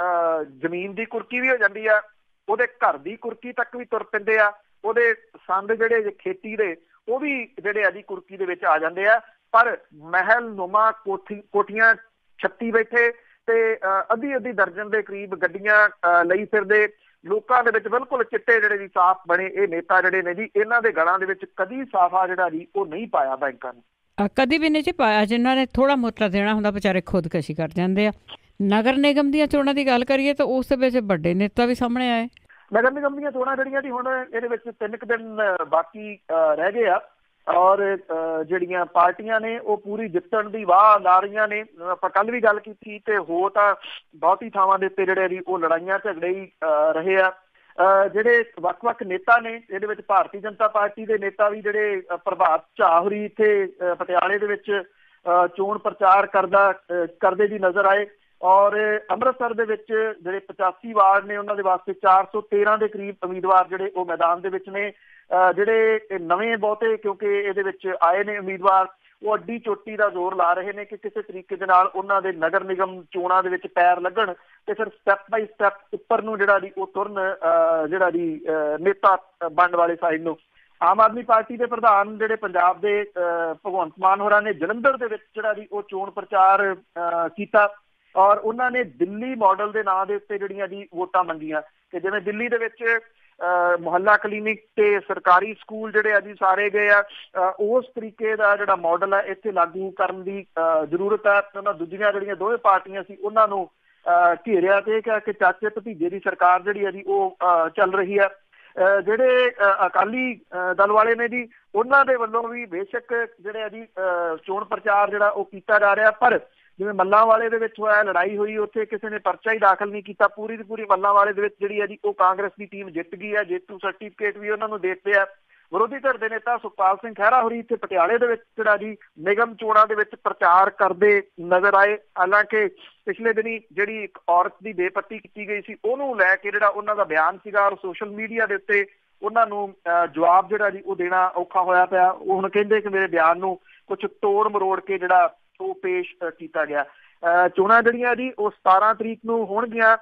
ਜ਼ਮੀਨ ਦੀ ਕੁਰਕੀ ਵੀ ਹੋ ਜਾਂਦੀ ਆ, ਉਹਦੇ ਘਰ ਦੀ ਕੁਰਕੀ ਤੱਕ ਵੀ ਤੁਰ ਪੈਂਦੇ ਆ, ਉਹਦੇ ਸੰਦ ਜਿਹੜੇ ਖੇਤੀ ਦੇ ਉਹ ਵੀ ਜਿਹੜੇ ਆ ਜੀ ਕੁਰਕੀ ਦੇ ਵਿੱਚ ਆ ਜਾਂਦੇ ਆ। ਪਰ ਮਹਿਲ ਨੁਮਾ ਕੋਠੀਆਂ 36 ਬੈਠੇ ਤੇ ਅੱਧੀ ਦਰਜਨ ਦੇ ਕਰੀਬ ਗੱਡੀਆਂ ਲਈ ਫਿਰਦੇ ਲੋਕਾਂ ਦੇ ਵਿੱਚ ਬਿਲਕੁਲ ਚਿੱਟੇ ਜਿਹੜੇ ਜੀ ਸਾਫ਼ ਬਣੇ ਇਹ ਨੇਤਾ ਜਿਹੜੇ ਨੇ ਜੀ, ਇਹਨਾਂ ਦੇ ਗਲਾਂ ਦੇ ਵਿੱਚ ਕਦੀ ਸਾਫ਼ਾ ਜਿਹੜਾ ਜੀ ਉਹ ਨਹੀਂ ਪਾਇਆ ਬੈਂਕਾਂ ਨੇ, ਕਦੀ ਵੀ ਨਹੀਂ ਜੀ ਪਾਇਆ। ਜਿਨ੍ਹਾਂ ਨੇ ਥੋੜਾ ਮੋਟਾ ਦੇਣਾ ਹੁੰਦਾ ਵਿਚਾਰੇ ਖੁਦਕਸ਼ੀ ਕਰ ਜਾਂਦੇ ਆ। ਨਗਰ ਨਿਗਮ ਦੀਆਂ ਚੋਣਾਂ ਦੀ ਗੱਲ ਕਰੀਏ ਤਾਂ ਉਸ ਦੇ ਵਿੱਚ ਵੱਡੇ ਨੇਤਾ ਵੀ ਸਾਹਮਣੇ ਆਏ। ਨਗਰ ਨਿਗਮ ਦੀਆਂ ਚੋਣਾਂ ਜਿਹੜੀਆਂ ਜੀ ਹੁਣ ਇਹਦੇ ਵਿੱਚ 3 ਕੁ ਦਿਨ ਬਾਕੀ ਰਹਿ ਗਏ ਆ ਔਰ ਜਿਹੜੀਆਂ ਪਾਰਟੀਆਂ ਨੇ ਉਹ ਪੂਰੀ ਜਿੱਤਣ ਦੀ ਵਾਹ ਲਾ ਰਹੀਆਂ ਨੇ। ਆਪਾਂ ਕੱਲ ਵੀ ਗੱਲ ਕੀਤੀ ਤੇ ਹੋ ਤਾਂ ਬਹੁਤੀ ਥਾਵਾਂ ਦੇ ਉੱਤੇ ਜਿਹੜੇ ਜੀ ਉਹ ਲੜਾਈਆਂ ਝਗੜੇ ਹੀ ਰਹੇ ਆ। ਜਿਹੜੇ ਵੱਖ-ਵੱਖ ਨੇਤਾ ਨੇ ਇਹਦੇ ਵਿੱਚ ਭਾਰਤੀ ਜਨਤਾ ਪਾਰਟੀ ਦੇ ਨੇਤਾ ਵੀ ਜਿਹੜੇ ਪ੍ਰਭਾਤ ਝਾਅ ਹੋਰੀ ਇੱਥੇ ਪਟਿਆਲੇ ਦੇ ਵਿੱਚ ਚੋਣ ਪ੍ਰਚਾਰ ਕਰਦੇ ਜੀ ਨਜ਼ਰ ਆਏ। ਔਰ ਅੰਮ੍ਰਿਤਸਰ ਦੇ ਵਿੱਚ ਜਿਹੜੇ 85 ਵਾਰਡ ਨੇ ਉਹਨਾਂ ਦੇ ਵਾਸਤੇ 413 ਦੇ ਕਰੀਬ ਉਮੀਦਵਾਰ ਜਿਹੜੇ ਉਹ ਮੈਦਾਨ ਦੇ ਵਿੱਚ ਨੇ। ਜਿਹੜੇ ਨਵੇਂ ਬਹੁਤੇ ਕਿਉਂਕਿ ਇਹਦੇ ਵਿੱਚ ਆਏ ਨੇ ਉਮੀਦਵਾਰ, ਉਹ ਅੱਡੀ ਚੋਟੀ ਦਾ ਜ਼ੋਰ ਲਾ ਰਹੇ ਨੇ ਕਿ ਕਿਸੇ ਤਰੀਕੇ ਦੇ ਨਾਲ ਉਹਨਾਂ ਦੇ ਨਗਰ ਨਿਗਮ ਚੋਣਾਂ ਦੇ ਵਿੱਚ ਪੈਰ ਲੱਗਣ ਤੇ ਫਿਰ ਸਟੈਪ ਬਾਈ ਸਟੈਪ ਉੱਪਰ ਨੂੰ ਜਿਹੜਾ ਜੀ ਉਹ ਤੁਰਨ ਜਿਹੜਾ ਜੀ ਨੇਤਾ ਬਣਨ ਵਾਲੇ ਸਾਈਡ ਨੂੰ। ਆਮ ਆਦਮੀ ਪਾਰਟੀ ਦੇ ਪ੍ਰਧਾਨ ਜਿਹੜੇ ਪੰਜਾਬ ਦੇ ਭਗਵੰਤ ਮਾਨ ਹੋਰਾਂ ਨੇ ਜਲੰਧਰ ਦੇ ਵਿੱਚ ਜਿਹੜਾ ਜੀ ਉਹ ਚੋਣ ਪ੍ਰਚਾਰ ਕੀਤਾ ਔਰ ਉਹਨਾਂ ਨੇ ਦਿੱਲੀ ਮਾਡਲ ਦੇ ਨਾਂ ਦੇ ਉੱਤੇ ਜਿਹੜੀਆਂ ਜੀ ਵੋਟਾਂ ਮੰਗੀਆਂ ਕਿ ਜਿਵੇਂ ਦਿੱਲੀ ਦੇ ਵਿੱਚ ਮੁਹੱਲਾ ਕਲੀਨਿਕ ਤੇ ਸਰਕਾਰੀ ਸਕੂਲ ਜਿਹੜੇ ਆ ਜੀ ਸਾਰੇ ਗਏ ਆ, ਉਸ ਤਰੀਕੇ ਦਾ ਜਿਹੜਾ ਮਾਡਲ ਹੈ ਇੱਥੇ ਲਾਗੂ ਕਰਨ ਦੀ ਜ਼ਰੂਰਤ ਹੈ। ਉਹਨਾਂ ਦੂਜੀਆਂ ਜਿਹੜੀਆਂ ਦੋਵੇਂ ਪਾਰਟੀਆਂ ਸੀ ਉਹਨਾਂ ਨੂੰ ਘੇਰਿਆ ਤੇ ਕਿਹਾ ਕਿ ਚਾਚੇ ਭਤੀਜੇ ਦੀ ਸਰਕਾਰ ਜਿਹੜੀ ਹੈ ਜੀ ਉਹ ਚੱਲ ਰਹੀ ਹੈ। ਜਿਹੜੇ ਅਕਾਲੀ ਦਲ ਵਾਲੇ ਨੇ ਜੀ ਉਹਨਾਂ ਦੇ ਵੱਲੋਂ ਵੀ ਬੇਸ਼ੱਕ ਜਿਹੜੇ ਆ ਜੀ ਚੋਣ ਪ੍ਰਚਾਰ ਜਿਹੜਾ ਉਹ ਕੀਤਾ ਜਾ ਰਿਹਾ, ਪਰ ਜਿਵੇਂ ਮੱਲਾਂ ਵਾਲੇ ਦੇ ਵਿੱਚ ਹੋਇਆ ਲੜਾਈ ਹੋਈ, ਉੱਥੇ ਕਿਸੇ ਨੇ ਪਰਚਾ ਹੀ ਦਾਖਲ ਨਹੀਂ ਕੀਤਾ। ਪੂਰੀ ਦੀ ਪੂਰੀ ਮੱਲਾਂ ਵਾਲੇ ਦੇ ਵਿੱਚ ਜਿਹੜੀ ਹੈ ਜੀ ਉਹ ਕਾਂਗਰਸ ਦੀ ਟੀਮ ਜਿੱਤ ਗਈ ਹੈ, ਜੇਤੂ ਸਰਟੀਫਿਕੇਟ ਵੀ ਉਹਨਾਂ ਨੂੰ ਦੇ ਦਿੱਤੇ ਆ। ਵਿਰੋਧੀ ਧਿਰ ਦੇ ਨੇਤਾ ਸੁਖਪਾਲ ਸਿੰਘ ਖਹਿਰਾ ਹੋਰੀ ਇੱਥੇ ਪਟਿਆਲੇ ਦੇ ਵਿੱਚ ਜਿਹੜਾ ਜੀ ਨਿਗਮ ਚੋਣਾਂ ਦੇ ਵਿੱਚ ਪ੍ਰਚਾਰ ਕਰਦੇ ਨਜ਼ਰ ਆਏ। ਹਾਲਾਂਕਿ ਪਿਛਲੇ ਦਿਨੀ ਜਿਹੜੀ ਇੱਕ ਔਰਤ ਦੀ ਬੇਪੱਤੀ ਕੀਤੀ ਗਈ ਸੀ ਉਹਨੂੰ ਲੈ ਕੇ ਜਿਹੜਾ ਉਹਨਾਂ ਦਾ ਬਿਆਨ ਸੀਗਾ ਔਰ ਸੋਸ਼ਲ ਮੀਡੀਆ ਦੇ ਉੱਤੇ ਉਹਨਾਂ ਨੂੰ ਜਵਾਬ ਜਿਹੜਾ ਜੀ ਉਹ ਦੇਣਾ ਔਖਾ ਹੋਇਆ ਪਿਆ। ਉਹ ਹੁਣ ਕਹਿੰਦੇ ਕਿ ਮੇਰੇ ਬਿਆਨ ਨੂੰ ਕੁਛ ਤੋੜ ਮਰੋੜ ਕੇ ਜਿਹੜਾ ਉਹ ਪੇਸ਼ ਕੀਤਾ ਗਿਆ। ਚੋਣਾਂ ਜਿਹੜੀਆਂ ਜੀ ਉਹ 17 ਤਰੀਕ ਨੂੰ ਹੋਣਗੀਆਂ।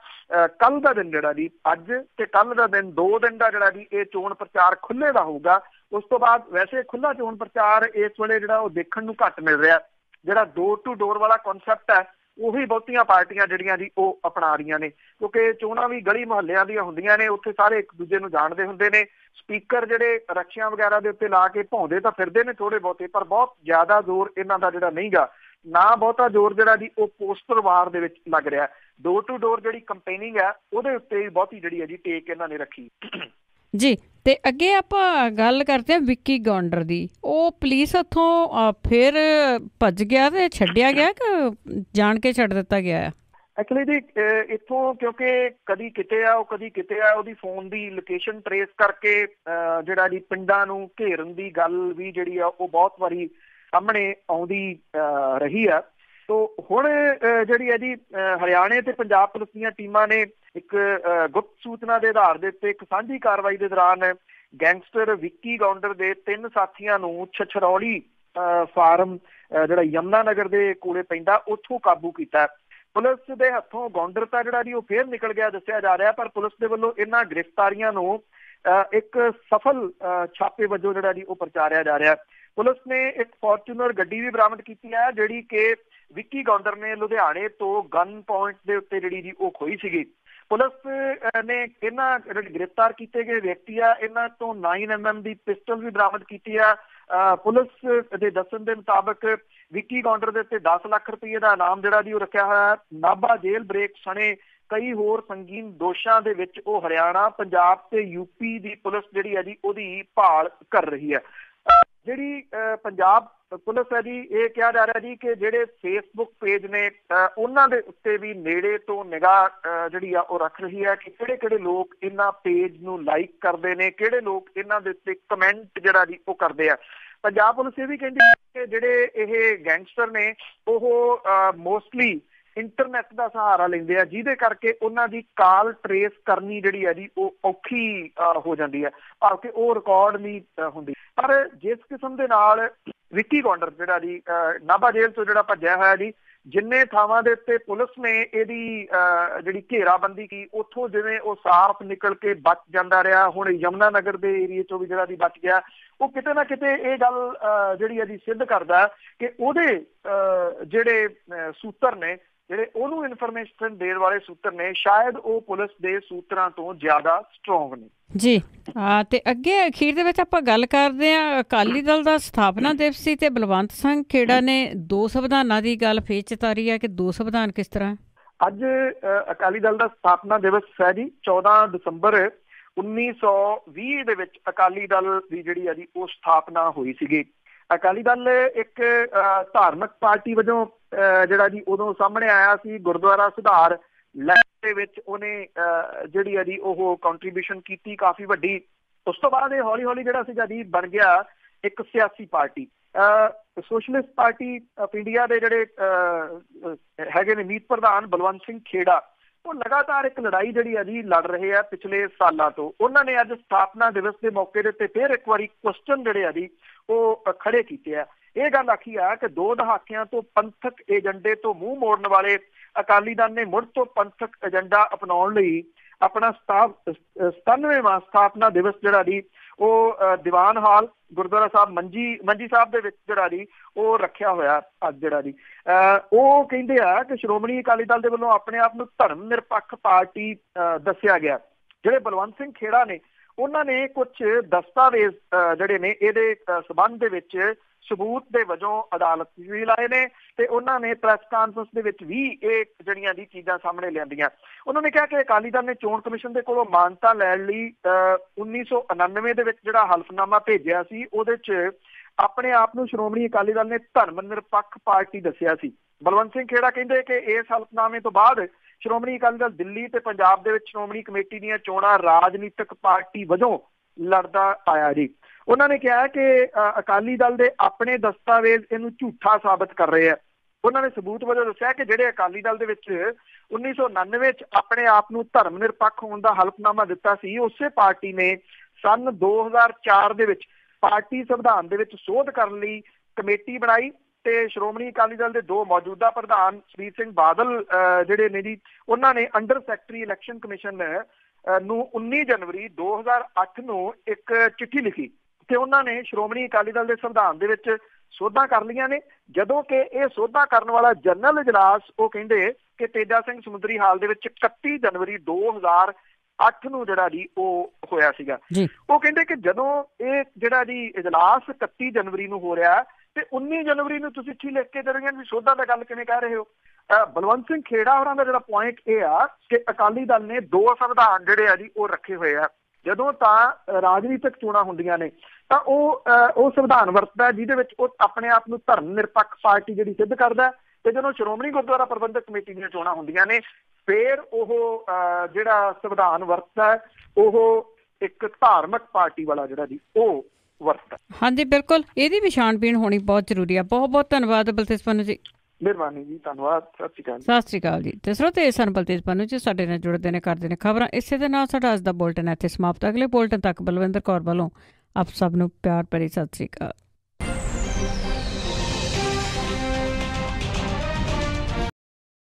ਕੱਲ ਦਾ ਦਿਨ ਜਿਹੜਾ ਜੀ ਅੱਜ ਤੇ ਕੱਲ ਦਾ ਦਿਨ 2 ਦਿਨ ਦਾ ਜਿਹੜਾ ਜੀ ਇਹ ਚੋਣ ਪ੍ਰਚਾਰ ਖੁੱਲੇ ਦਾ ਹੋਊਗਾ। ਉਸ ਤੋਂ ਬਾਅਦ ਵੈਸੇ ਖੁੱਲਾ ਚੋਣ ਪ੍ਰਚਾਰ ਇਸ ਵੇਲੇ ਜਿਹੜਾ ਉਹ ਦੇਖਣ ਨੂੰ ਘੱਟ ਮਿਲ ਰਿਹਾ। ਜਿਹੜਾ ਡੋਰ ਟੂ ਡੋਰ ਵਾਲਾ ਕਨਸੈਪਟ ਹੈ ਉਹੀ ਬਹੁਤੀਆਂ ਪਾਰਟੀਆਂ ਜਿਹੜੀਆਂ ਜੀ ਉਹ ਅਪਣਾ ਰਹੀਆਂ ਨੇ, ਕਿਉਂਕਿ ਚੋਣਾਂ ਵੀ ਗਲੀ ਮੁਹੱਲਿਆਂ ਦੀਆਂ ਹੁੰਦੀਆਂ ਨੇ, ਉੱਥੇ ਸਾਰੇ ਇੱਕ ਦੂਜੇ ਨੂੰ ਜਾਣਦੇ ਹੁੰਦੇ ਨੇ। ਸਪੀਕਰ ਜਿਹੜੇ ਰਕਸ਼ਿਆਂ ਵਗੈਰਾ ਦੇ ਉੱਤੇ ਲਾ ਕੇ ਭੌਂਦੇ ਤਾਂ ਫਿਰਦੇ ਨੇ ਥੋੜੇ ਬਹੁਤੇ, ਪਰ ਬਹੁਤ ਜ਼ਿਆਦਾ ਜ਼ੋਰ ਇਹਨਾਂ ਦਾ ਜਿਹੜਾ ਨਹੀਂਗਾ। ਨਾ ਬਹੁਤਾ ਜ਼ੋਰ ਜਿਹੜਾ ਜੀ ਉਹ ਪੋਸਟਰ ਵਾਰ ਦੇ ਵਿੱਚ ਲੱਗ ਰਿਹਾ। ਡੋਰ ਟੂ ਡੋਰ ਜਿਹੜੀ ਕੰਪੇਨਿੰਗ ਹੈ ਉਹਦੇ ਉੱਤੇ ਬਹੁਤੀ ਜਿਹੜੀ ਹੈ ਜੀ ਟੇਕ ਇਹਨਾਂ ਨੇ ਰੱਖੀ ਜੀ। ਤੇ ਅੱਗੇ ਆਪਾਂ ਗੱਲ ਕਰਦੇ ਹਾਂ ਵਿੱਕੀ ਗੌਂਡਰ ਦੀ। ਉਹ ਪੁਲਿਸ ਹੱਥੋਂ ਫਿਰ ਭੱਜ ਗਿਆ ਤੇ ਛੱਡਿਆ ਗਿਆ ਕਿ ਜਾਣ ਕੇ ਛੱਡ ਦਿੱਤਾ ਗਿਆ? ਐਕਚੁਅਲੀ ਜੀ ਇੱਥੋਂ ਕਿਉਂਕਿ ਕਦੀ ਕਿਤੇ ਆ ਉਹ ਕਦੀ ਕਿਤੇ ਆ, ਉਹਦੀ ਫੋਨ ਦੀ ਲੋਕੇਸ਼ਨ ਟਰੇਸ ਕਰਕੇ ਜਿਹੜਾ ਜੀ ਪਿੰਡਾਂ ਨੂੰ ਘੇਰਨ ਦੀ ਗੱਲ ਵੀ ਜਿਹੜੀ ਆ ਉਹ ਬਹੁਤ ਵਾਰੀ ਸਾਹਮਣੇ ਆਉਂਦੀ ਰਹੀ ਆ। ਤੋ ਹੁਣ ਜਿਹੜੀ ਹੈ ਜੀ ਹਰਿਆਣੇ ਤੇ ਪੰਜਾਬ ਪੁਲਿਸ ਦੀਆਂ ਟੀਮਾਂ ਨੇ ਇੱਕ ਗੁਪਤ ਸੂਚਨਾ ਦੇ ਆਧਾਰ ਦੇ ਉੱਤੇ ਇੱਕ ਸਾਂਝੀ ਕਾਰਵਾਈ ਦੇ ਦੌਰਾਨ ਗੈਂਗਸਟਰ ਵਿੱਕੀ ਗੌਂਡਰ ਦੇ 3 ਸਾਥੀਆਂ ਨੂੰ ਛਛਰੌਲੀ ਫਾਰਮ ਜਿਹੜਾ ਯਮੁਨਾ ਨਗਰ ਦੇ ਕੋਲੇ ਪੈਂਦਾ ਉੱਥੋਂ ਕਾਬੂ ਕੀਤਾ। ਪੁਲਿਸ ਦੇ ਹੱਥੋਂ ਗੌਂਡਰ ਤਾਂ ਜਿਹੜਾ ਜੀ ਉਹ ਫੇਰ ਨਿਕਲ ਗਿਆ ਦੱਸਿਆ ਜਾ ਰਿਹਾ, ਪਰ ਪੁਲਿਸ ਦੇ ਵੱਲੋਂ ਇਹਨਾਂ ਗ੍ਰਿਫਤਾਰੀਆਂ ਨੂੰ ਇੱਕ ਸਫਲ ਛਾਪੇ ਵਜੋਂ ਜਿਹੜਾ ਜੀ ਉਹ ਪ੍ਰਚਾਰਿਆ ਜਾ ਰਿਹਾ। ਪੁਲਿਸ ਨੇ ਇੱਕ ਫੋਰਚੂਨਰ ਗੱਡੀ ਵੀ ਬਰਾਮਦ ਕੀਤੀ ਹੈ ਜਿਹੜੀ ਕਿ ਵਿੱਕੀ ਗੌਂਡਰ ਨੇ ਲੁਧਿਆਣੇ ਤੋਂ ਗਨ ਪੁਆਇੰਟ ਦੇ ਉੱਤੇ ਜਿਹੜੀ ਜੀ ਉਹ ਖੋਈ ਸੀਗੀ। ਪੁਲਿਸ ਨੇ ਇਹਨਾਂ ਗ੍ਰਿਫਤਾਰ ਕੀਤੇ ਗਏ ਵਿਅਕਤੀ ਆ ਇਹਨਾਂ ਤੋਂ 9mm ਦੀ ਪਿਸਟਲ ਵੀ ਬਰਾਮਦ ਕੀਤੀ ਆ। ਪੁਲਿਸ ਦੇ ਦੱਸਣ ਦੇ ਮੁਤਾਬਕ ਵਿੱਕੀ ਗੌਂਡਰ ਦੇ ਉੱਤੇ 10 ਲੱਖ ਰੁਪਏ ਦਾ ਇਨਾਮ ਜਿਹੜਾ ਜੀ ਉਹ ਰੱਖਿਆ ਹੋਇਆ। ਨਾਭਾ ਜੇਲ੍ਹ ਬ੍ਰੇਕ ਸਣੇ ਕਈ ਹੋਰ ਸੰਗੀਨ ਦੋਸ਼ਾਂ ਦੇ ਵਿੱਚ ਉਹ ਹਰਿਆਣਾ, ਪੰਜਾਬ ਤੇ ਯੂਪੀ ਦੀ ਪੁਲਿਸ ਜਿਹੜੀ ਹੈ ਜੀ ਉਹਦੀ ਭਾਲ ਕਰ ਰਹੀ ਹੈ। ਜਿਹੜੀ ਪੰਜਾਬ ਪੁਲਿਸ ਹੈ ਜੀ ਇਹ ਕਿਹਾ ਜਾ ਰਿਹਾ ਜੀ ਕਿ ਜਿਹੜੇ ਫੇਸਬੁੱਕ ਪੇਜ ਨੇ ਉਹਨਾਂ ਦੇ ਉੱਤੇ ਵੀ ਨੇੜੇ ਤੋਂ ਨਿਗਾਹ ਜਿਹੜੀ ਆ ਉਹ ਰੱਖ ਰਹੀ ਹੈ ਕਿ ਕਿਹੜੇ ਲੋਕ ਇਹਨਾਂ ਪੇਜ ਨੂੰ ਲਾਈਕ ਕਰਦੇ ਨੇ, ਕਿਹੜੇ ਲੋਕ ਇਹਨਾਂ ਦੇ ਉੱਤੇ ਕਮੈਂਟ ਜਿਹੜਾ ਜੀ ਉਹ ਕਰਦੇ ਆ। ਪੰਜਾਬ ਪੁਲਿਸ ਇਹ ਵੀ ਕਹਿੰਦੀ ਕਿ ਜਿਹੜੇ ਇਹ ਗੈਂਗਸਟਰ ਨੇ ਉਹ ਮੋਸਟਲੀ ਇੰਟਰਨੈਟ ਦਾ ਸਹਾਰਾ ਲੈਂਦੇ ਆ, ਜਿਹਦੇ ਕਰਕੇ ਉਹਨਾਂ ਦੀ ਕਾਲ ਟਰੇਸ ਕਰਨੀ ਜਿਹੜੀ ਹੈ ਜੀ ਉਹ ਔਖੀ ਹੋ ਜਾਂਦੀ ਹੈ, ਭਾਵੇਂ ਉਹ ਰਿਕਾਰਡ ਨਹੀਂ ਹੁੰਦੀ। ਪਰ ਜਿਸ ਕਿਸਮ ਦੇ ਨਾਲ ਵਿੱਕੀ ਗੌਂਡਰ ਜਿਹੜਾ ਜੀ ਨਾਭਾ ਜੇਲ੍ਹ ਤੋਂ ਜਿਹੜਾ ਭੱਜਿਆ ਹੋਇਆ ਜੀ, ਜਿੰਨੇ ਥਾਵਾਂ ਦੇ ਉੱਤੇ ਪੁਲਿਸ ਨੇ ਇਹਦੀ ਜਿਹੜੀ ਘੇਰਾਬੰਦੀ ਕੀ ਉੱਥੋਂ ਜਿਵੇਂ ਉਹ ਸਾਫ਼ ਨਿਕਲ ਕੇ ਬਚ ਜਾਂਦਾ ਰਿਹਾ, ਹੁਣ ਯਮੁਨਾ ਨਗਰ ਦੇ ਏਰੀਏ ਚੋਂ ਵੀ ਜਿਹੜਾ ਦੀ ਬਚ ਗਿਆ, ਉਹ ਕਿਤੇ ਨਾ ਕਿਤੇ ਇਹ ਗੱਲ ਜਿਹੜੀ ਹੈ ਜੀ ਸਿੱਧ ਕਰਦਾ ਕਿ ਉਹਦੇ ਜਿਹੜੇ ਸੂਤਰ ਨੇ, ਜਿਹੜੇ ਉਹਨੂੰ ਇਨਫੋਰਮੇਸ਼ਨ ਦੇਣ ਵਾਲੇ ਸੂਤਰ ਨੇ, ਸ਼ਾਇਦ ਉਹ ਪੁਲਿਸ ਦੇ ਸੂਤਰਾਂ ਤੋਂ ਜ਼ਿਆਦਾ ਸਟਰੋਂਗ ਨੇ ਜੀ। ਤੇ ਅੱਗੇ ਅਖੀਰ ਦੇ ਵਿੱਚ ਆਪਾਂ ਗੱਲ ਕਰਦੇ ਹਾਂ ਅਕਾਲੀ ਦਲ ਦਾ ਸਥਾਪਨਾ ਦਿਵਸ ਸੀ ਤੇ ਬਲਵੰਤ ਸਿੰਘ ਖੇੜਾ ਨੇ 2 ਸੰਵਿਧਾਨਾਂ ਦੀ ਗੱਲ ਫੇਰ ਚਿਤਾਰੀ ਹੈ ਕਿ 2 ਸੰਵਿਧਾਨ ਕਿਸ ਤਰ੍ਹਾਂ। ਅੱਜ ਅਕਾਲੀ ਦਲ ਦਾ ਸਥਾਪਨਾ ਦਿਵਸ ਹੈ ਜੀ। 14 ਦਸੰਬਰ 1920 ਦੇ ਵਿੱਚ ਅਕਾਲੀ ਦਲ ਦੀ ਜਿਹੜੀ ਹੈ ਜੀ ਉਹ ਸਥਾਪਨਾ ਹੋਈ ਸੀਗੀ। ਅਕਾਲੀ ਦਲ ਇੱਕ ਧਾਰਮਿਕ ਪਾਰਟੀ ਵਜੋਂ ਜਿਹੜਾ ਜੀ ਉਦੋਂ ਸਾਹਮਣੇ ਆਇਆ ਸੀ। ਗੁਰਦੁਆਰਾ ਸੁਧਾਰ ਲਹਿਰ ਦੇ ਵਿੱਚ ਉਹਨੇ ਜਿਹੜੀ ਹੈ ਜੀ ਉਹ ਕੰਟਰੀਬਿਊਸ਼ਨ ਕੀਤੀ ਕਾਫੀ ਵੱਡੀ। ਉਸ ਤੋਂ ਬਾਅਦ ਇਹ ਹੌਲੀ ਜਿਹੜਾ ਸੀਗਾ ਜੀ ਬਣ ਗਿਆ ਇੱਕ ਸਿਆਸੀ party. Socialist party of India ਦੇ ਜਿਹੜੇ ਹੈਗੇ ਨੇ ਮੀਤ ਪ੍ਰਧਾਨ ਬਲਵੰਤ ਸਿੰਘ ਖੇੜਾ, ਉਹ ਲਗਾਤਾਰ ਇੱਕ ਲੜਾਈ ਜਿਹੜੀ ਹੈ ਜੀ ਲੜ ਰਹੇ ਆ ਪਿਛਲੇ ਸਾਲਾਂ ਤੋਂ। ਉਹਨਾਂ ਨੇ ਅੱਜ ਸਥਾਪਨਾ ਦਿਵਸ ਦੇ ਮੌਕੇ ਦੇ ਉੱਤੇ ਫਿਰ ਇੱਕ ਵਾਰੀ ਕੁਐਸਚਨ ਜਿਹੜੇ ਆ ਜੀ ਉਹ ਖੜੇ ਕੀਤੇ ਆ। ਇਹ ਗੱਲ ਆਖੀ ਆ ਕਿ 2 ਦਹਾਕਿਆਂ ਤੋਂ ਪੰਥਕ ਏਜੰਡੇ ਤੋਂ ਮੂੰਹ ਮੋੜਨ ਵਾਲੇ ਅਕਾਲੀ ਦਲ ਨੇ ਮੁੜ ਤੋਂ ਪੰਥਕ ਏਜੰਡਾ ਅਪਣਾਉਣ ਲਈ ਆਪਣਾ 97ਵਾਂ ਸਥਾਪਨਾ ਦਿਵਸ ਜਿਹੜਾ ਜੀ ਉਹ ਦੀਵਾਨ ਹਾਲ ਗੁਰਦੁਆਰਾ ਸਾਹਿਬ ਮੰਜੀ ਸਾਹਿਬ ਦੇ ਵਿੱਚ ਜਿਹੜਾ ਜੀ ਉਹ ਰੱਖਿਆ ਹੋਇਆ। ਅੱਜ ਜਿਹੜਾ ਜੀ ਉਹ ਕਹਿੰਦੇ ਆ ਕਿ ਸ਼੍ਰੋਮਣੀ ਅਕਾਲੀ ਦਲ ਦੇ ਵੱਲੋਂ ਆਪਣੇ ਆਪ ਨੂੰ ਧਰਮ ਨਿਰਪੱਖ ਪਾਰਟੀ ਦੱਸਿਆ ਗਿਆ। ਜਿਹੜੇ ਬਲਵੰਤ ਸਿੰਘ ਖੇੜਾ ਨੇ ਉਹਨਾਂ ਨੇ ਕੁਝ ਦਸਤਾਵੇਜ਼ ਜਿਹੜੇ ਨੇ ਇਹਦੇ ਸਬੰਧ ਦੇ ਵਿੱਚ ਸਬੂਤ ਦੇ ਵਜੋਂ ਅਦਾਲਤ ਵੀ ਲਾਏ ਨੇ ਤੇ ਉਹਨਾਂ ਨੇ ਪ੍ਰੈਸ ਕਾਨਫਰੰਸ ਦੇ ਵਿੱਚ ਵੀ ਇਹ ਜਿਹੜੀਆਂ ਦੀ ਚੀਜ਼ਾਂ ਸਾਹਮਣੇ ਲਿਆਂਦੀਆਂ। ਉਹਨਾਂ ਨੇ ਕਿਹਾ ਕਿ ਅਕਾਲੀ ਦਲ ਨੇ ਚੋਣ ਕਮਿਸ਼ਨ ਦੇ ਕੋਲੋਂ ਮਾਨਤਾ ਲੈਣ ਲਈ 1999 ਦੇ ਵਿੱਚ ਜਿਹੜਾ ਹਲਫਨਾਮਾ ਭੇਜਿਆ ਸੀ ਉਹਦੇ 'ਚ ਆਪਣੇ ਆਪ ਨੂੰ ਸ਼੍ਰੋਮਣੀ ਅਕਾਲੀ ਦਲ ਨੇ ਧਰਮ ਨਿਰਪੱਖ ਪਾਰਟੀ ਦੱਸਿਆ ਸੀ। ਬਲਵੰਤ ਸਿੰਘ ਖੇੜਾ ਕਹਿੰਦੇ ਕਿ ਇਸ ਹਲਫਨਾਮੇ ਤੋਂ ਬਾਅਦ ਸ਼੍ਰੋਮਣੀ ਅਕਾਲੀ ਦਲ ਦਿੱਲੀ ਤੇ ਪੰਜਾਬ ਦੇ ਵਿੱਚ ਸ਼੍ਰੋਮਣੀ ਕਮੇਟੀ ਦੀਆਂ ਚੋਣਾਂ ਰਾਜਨੀਤਿਕ ਪਾਰਟੀ ਵਜੋਂ ਲੜਦਾ ਆਇਆ ਜੀ। ਉਹਨਾਂ ਨੇ ਕਿਹਾ ਕਿ ਅਕਾਲੀ ਦਲ ਦੇ ਆਪਣੇ ਦਸਤਾਵੇਜ਼ ਇਹਨੂੰ ਝੂਠਾ ਸਾਬਤ ਕਰ ਰਹੇ ਆ। ਉਹਨਾਂ ਨੇ ਸਬੂਤ ਵਜੋਂ ਦੱਸਿਆ ਕਿ ਜਿਹੜੇ ਅਕਾਲੀ ਦਲ ਦੇ ਵਿੱਚ 1999 ਚ ਆਪਣੇ ਆਪ ਨੂੰ ਧਰਮ ਨਿਰਪੱਖ ਹੋਣ ਦਾ ਹਲਫਨਾਮਾ ਦਿੱਤਾ ਸੀ, ਉਸੇ ਪਾਰਟੀ ਨੇ ਸੰਨ 2004 ਦੇ ਵਿੱਚ ਪਾਰਟੀ ਸੰਵਿਧਾਨ ਦੇ ਵਿੱਚ ਸੋਧ ਕਰਨ ਲਈ ਕਮੇਟੀ ਬਣਾਈ ਤੇ ਸ਼੍ਰੋਮਣੀ ਅਕਾਲੀ ਦਲ ਦੇ 2 ਮੌਜੂਦਾ ਪ੍ਰਧਾਨ ਸੁਖਬੀਰ ਸਿੰਘ ਬਾਦਲ ਜਿਹੜੇ ਨੇ ਜੀ ਉਹਨਾਂ ਨੇ ਅੰਡਰ ਸੈਕਟਰੀ ਇਲੈਕਸ਼ਨ ਕਮਿਸ਼ਨ ਨੂੰ 19 ਜਨਵਰੀ 2008 ਨੂੰ ਇੱਕ ਚਿੱਠੀ ਲਿਖੀ ਤੇ ਉਹਨਾਂ ਨੇ ਸ਼੍ਰੋਮਣੀ ਅਕਾਲੀ ਦਲ ਦੇ ਸੰਵਿਧਾਨ ਦੇ ਵਿੱਚ ਸੋਧਾਂ ਕਰ ਲਈਆਂ ਨੇ। ਜਦੋਂ ਕਿ ਇਹ ਸੋਧਾਂ ਕਰਨ ਵਾਲਾ ਜਨਰਲ ਇਜਲਾਸ ਉਹ ਕਹਿੰਦੇ ਕਿ ਤੇਜਾ ਸਿੰਘ ਸਮੁੰਦਰੀ ਹਾਲ ਦੇ ਵਿੱਚ 31 ਜਨਵਰੀ 2008 ਨੂੰ ਜਿਹੜਾ ਜੀ ਉਹ ਹੋਇਆ ਸੀਗਾ। ਉਹ ਕਹਿੰਦੇ ਕਿ ਜਦੋਂ ਇਹ ਜਿਹੜਾ ਜੀ ਇਜਲਾਸ 31 ਜਨਵਰੀ ਨੂੰ ਹੋ ਰਿਹਾ ਤੇ 19 ਜਨਵਰੀ ਨੂੰ ਤੁਸੀਂ ਚਿੱਠੀ ਲਿਖ ਕੇ ਦੇ ਰਹੇ ਹੋ ਵੀ ਸੋਧਾਂ ਦਾ ਗੱਲ ਕਿਵੇਂ ਕਹਿ ਰਹੇ ਹੋ। ਬਲਵੰਤ ਸਿੰਘ ਖੇੜਾ ਹੋਰਾਂ ਦਾ ਜਿਹੜਾ ਪੁਆਇੰਟ ਇਹ ਆ ਕਿ ਅਕਾਲੀ ਦਲ ਨੇ 2 ਸੰਵਿਧਾਨ ਜਿਹੜੇ ਆ ਜੀ ਉਹ ਰੱਖੇ ਹੋਏ ਆ। ਜਦੋਂ ਤਾਂ ਰਾਜਨੀਤਿਕ ਚੋਣਾਂ ਹੁੰਦੀਆਂ ਨੇ ਤਾਂ ਉਹ ਸੰਵਿਧਾਨ ਵਰਤਦਾ ਜਿਹਦੇ ਵਿੱਚ ਉਹ ਆਪਣੇ ਆਪ ਨੂੰ ਧਰਮ ਨਿਰਪੱਖ ਪਾਰਟੀ ਜਿਹੜੀ ਸਿੱਧ ਕਰਦਾ, ਤੇ ਜਦੋਂ ਸ਼੍ਰੋਮਣੀ ਗੁਰਦੁਆਰਾ ਪ੍ਰਬੰਧਕ ਕਮੇਟੀ ਦੀਆਂ ਚੋਣਾਂ ਹੁੰਦੀਆਂ ਨੇ ਫਿਰ ਉਹ ਜਿਹੜਾ ਸੰਵਿਧਾਨ ਵਰਤਦਾ ਉਹ ਇੱਕ ਧਾਰਮਿਕ ਪਾਰਟੀ ਵਾਲਾ ਜਿਹੜਾ ਜੀ ਉਹ ਵਰਤਦਾ। ਹਾਂਜੀ ਬਿਲਕੁਲ, ਇਹਦੀ ਵੀ ਛਾਣਬੀਣ ਹੋਣੀ ਬਹੁਤ ਜ਼ਰੂਰੀ ਆ। ਬਹੁਤ ਬਹੁਤ ਧੰਨਵਾਦ ਬਲਤੇਜ ਪੰਨੂ ਜੀ। ਮਿਹਰਬਾਨੀ ਜੀ, ਧੰਨਵਾਦ, ਸਤਿ ਸ਼੍ਰੀ ਅਕਾਲ। ਸਤਿ ਸ਼੍ਰੀ ਅਕਾਲ ਜੀ। ਤੇ ਸਰੋਤੇ ਸਨ ਬਲਤੇਜ ਪੰਨੂ ਜੀ, ਸਾਡੇ ਨਾਲ ਜੁੜਦੇ ਨੇ, ਕਰਦੇ ਨੇ ਖਬਰਾਂ। ਇਸੇ ਦੇ ਨਾਲ ਸਾਡਾ ਅੱਜ ਦਾ ਬੁਲਟਨ ਇੱਥੇ ਸਮਾਪਤ। ਅਗਲੇ ਬੁਲਟਨ ਤੱਕ ਬਲਵਿੰਦਰ ਕੌਰ ਵੱਲੋਂ ਆਪ ਸਭ ਨੂੰ ਪਿਆਰ ਭਰੀ ਸਤਿ ਸ਼੍ਰੀ ਅਕਾਲ।